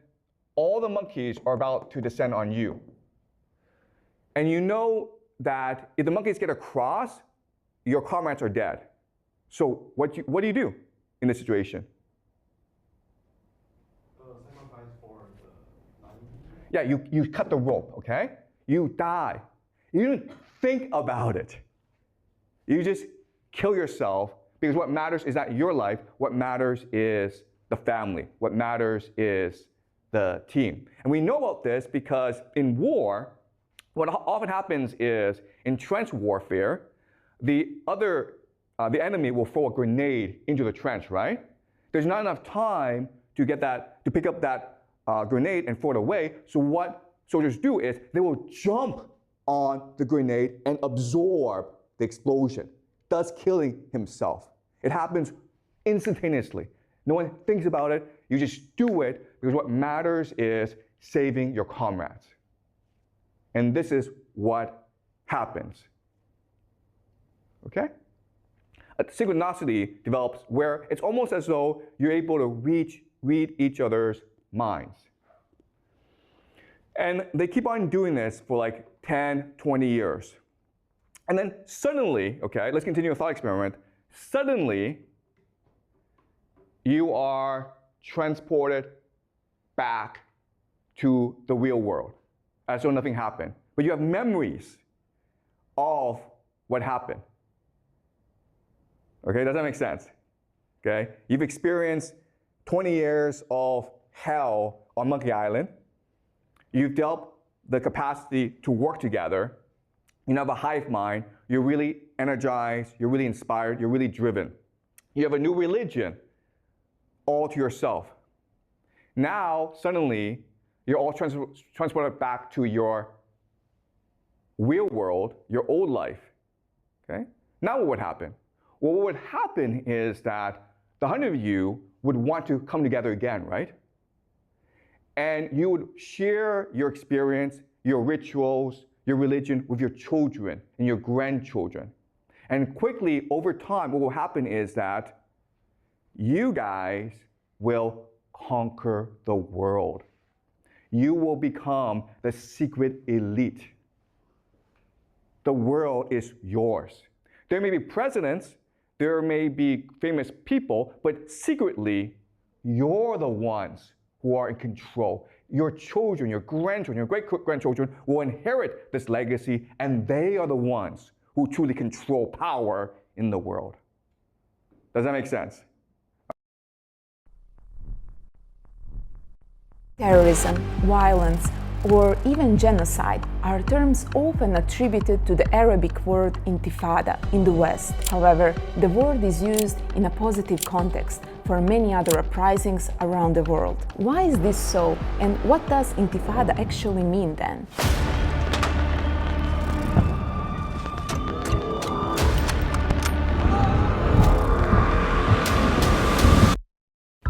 all the monkeys are about to descend on you. And you know that if the monkeys get across, your comrades are dead. So what do you do in this situation? Sacrifice for the life. Yeah, you cut the rope, okay? You die. You didn't think about it. You just kill yourself because what matters is not your life. What matters is the family. What matters is the team. And we know about this because in war, what often happens is in trench warfare, the enemy will throw a grenade into the trench, right? There's not enough time to pick up that grenade and throw it away. So what soldiers do is they will jump on the grenade and absorb the explosion, thus killing himself. It happens instantaneously. No one thinks about it. You just do it because what matters is saving your comrades. And this is what happens. Okay? A synchronicity develops where it's almost as though you're able to read each other's minds. And they keep on doing this for like 10, 20 years. And then suddenly, okay, let's continue a thought experiment. Suddenly, you are transported back to the real world as though nothing happened. But you have memories of what happened. Okay, does that make sense? Okay, you've experienced 20 years of hell on Monkey Island. You've developed the capacity to work together. You have a hive mind. You're really energized. You're really inspired. You're really driven. You have a new religion all to yourself. Now, suddenly, you're all transported back to your real world, your old life. Okay? Now what would happen? Well, what would happen is that the 100 of you would want to come together again, right? And you would share your experience, your rituals, your religion with your children and your grandchildren. And quickly, over time, what will happen is that you guys will conquer the world. You will become the secret elite. The world is yours. There may be presidents, there may be famous people, but secretly, you're the ones who are in control. Your children, your grandchildren, your great-grandchildren will inherit this legacy, and they are the ones who truly control power in the world. Does that make sense? Terrorism, violence, or even genocide are terms often attributed to the Arabic word Intifada in the West. However, the word is used in a positive context for many other uprisings around the world. Why is this so, and what does Intifada actually mean then?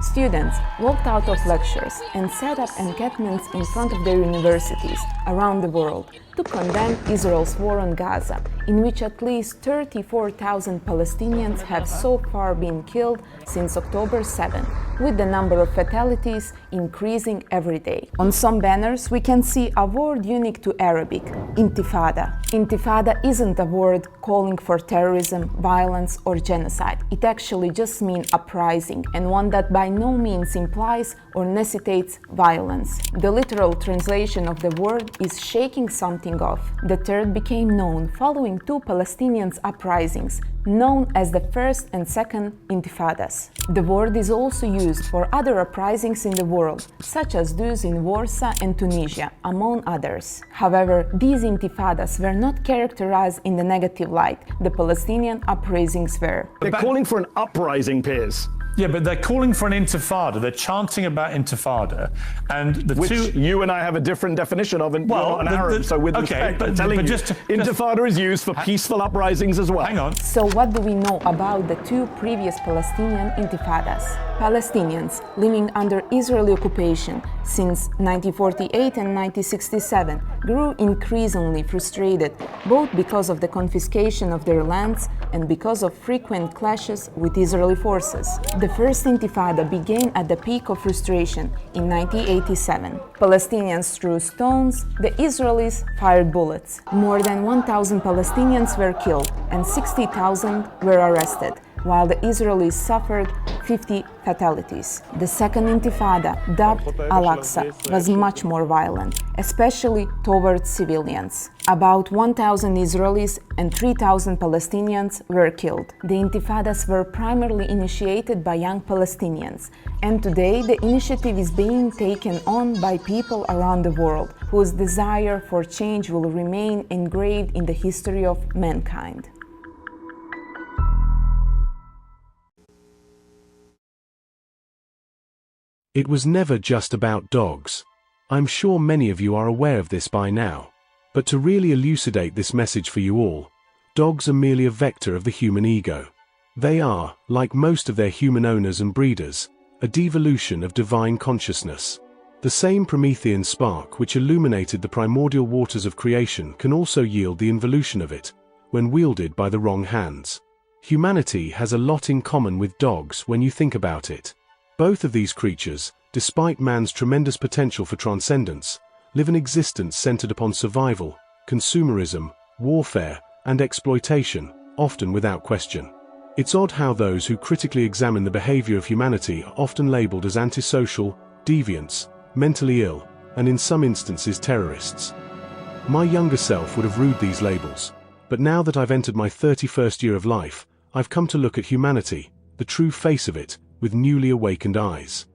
Students walked out of lectures and set up encampments in front of their universities around the world to condemn Israel's war on Gaza, in which at least 34,000 Palestinians have so far been killed since October 7, with the number of fatalities increasing every day. On some banners we can see a word unique to Arabic, Intifada. Intifada isn't a word calling for terrorism, violence or genocide. It actually just means uprising, and one that by no means implies or necessitates violence. The literal translation of the word is shaking something off. The term became known following two Palestinian uprisings, known as the First and Second Intifadas. The word is also used for other uprisings in the world, such as those in Warsaw and Tunisia, among others. However, these intifadas were not characterized in the negative light. The Palestinian uprisings were. They're calling for an uprising, Piers. Yeah, but they're calling for an intifada. They're chanting about intifada, and the Which two you and I have a different definition of, and you're not an Arab. So with respect, I'm telling you, intifada is used for peaceful uprisings as well. Hang on. So what do we know about the two previous Palestinian intifadas? Palestinians living under Israeli occupation since 1948 and 1967 grew increasingly frustrated, both because of the confiscation of their lands and because of frequent clashes with Israeli forces. The first intifada began at the peak of frustration in 1987. Palestinians threw stones, the Israelis fired bullets. More than 1,000 Palestinians were killed and 60,000 were arrested, while the Israelis suffered 50 fatalities. The second intifada, dubbed Al-Aqsa, was much more violent, especially towards civilians. About 1,000 Israelis and 3,000 Palestinians were killed. The intifadas were primarily initiated by young Palestinians, and today the initiative is being taken on by people around the world whose desire for change will remain engraved in the history of mankind. It was never just about dogs. I'm sure many of you are aware of this by now. But to really elucidate this message for you all, dogs are merely a vector of the human ego. They are, like most of their human owners and breeders, a devolution of divine consciousness. The same Promethean spark which illuminated the primordial waters of creation can also yield the involution of it, when wielded by the wrong hands. Humanity has a lot in common with dogs when you think about it. Both of these creatures, despite man's tremendous potential for transcendence, live an existence centered upon survival, consumerism, warfare, and exploitation, often without question. It's odd how those who critically examine the behavior of humanity are often labeled as antisocial, deviants, mentally ill, and in some instances terrorists. My younger self would have rued these labels, but now that I've entered my 31st year of life, I've come to look at humanity, the true face of it, with newly awakened eyes.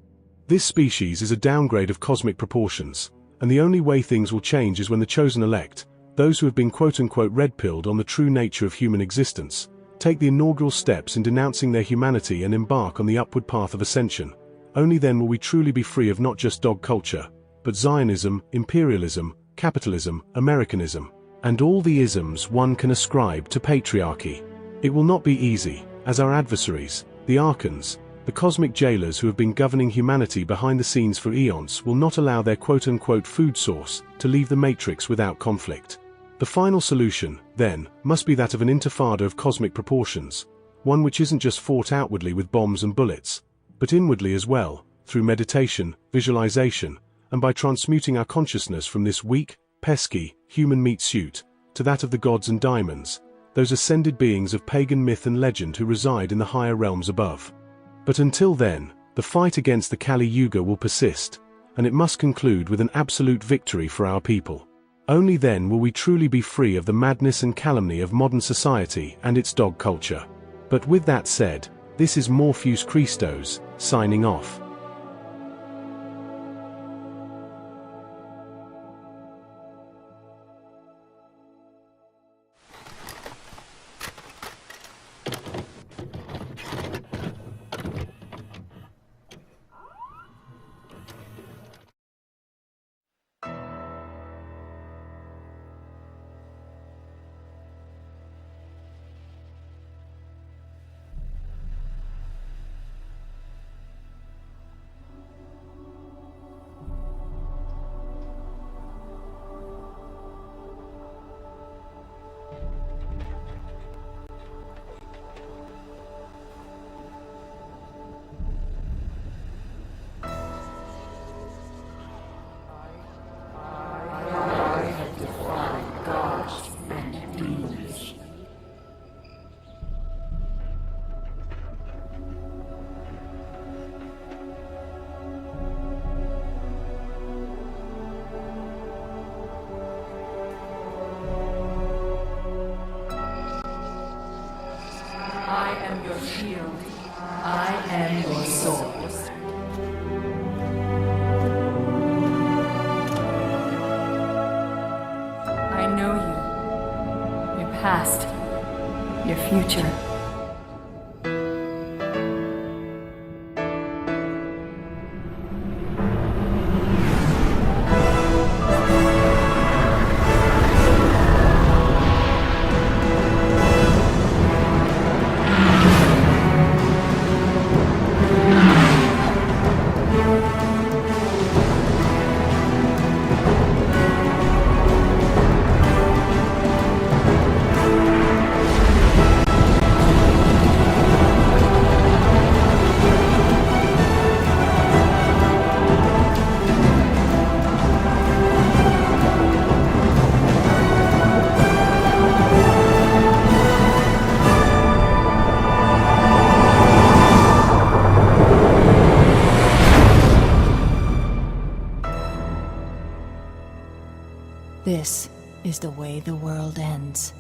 This species is a downgrade of cosmic proportions, and the only way things will change is when the chosen elect, those who have been quote-unquote red-pilled on the true nature of human existence, take the inaugural steps in denouncing their humanity and embark on the upward path of ascension. Only then will we truly be free of not just dog culture, but Zionism, imperialism, capitalism, Americanism, and all the isms one can ascribe to patriarchy. It will not be easy, as our adversaries, the Archons, the cosmic jailers who have been governing humanity behind the scenes for eons, will not allow their quote-unquote food source to leave the matrix without conflict. The final solution, then, must be that of an intifada of cosmic proportions, one which isn't just fought outwardly with bombs and bullets, but inwardly as well, through meditation, visualization, and by transmuting our consciousness from this weak, pesky, human meat suit, to that of the gods and diamonds, those ascended beings of pagan myth and legend who reside in the higher realms above. But until then, the fight against the Kali Yuga will persist, and it must conclude with an absolute victory for our people. Only then will we truly be free of the madness and calumny of modern society and its dog culture. But with that said, this is Morpheus Christos, signing off. I am your shield. I am your sword. I know you. Your past. Your future. This is the way the world ends.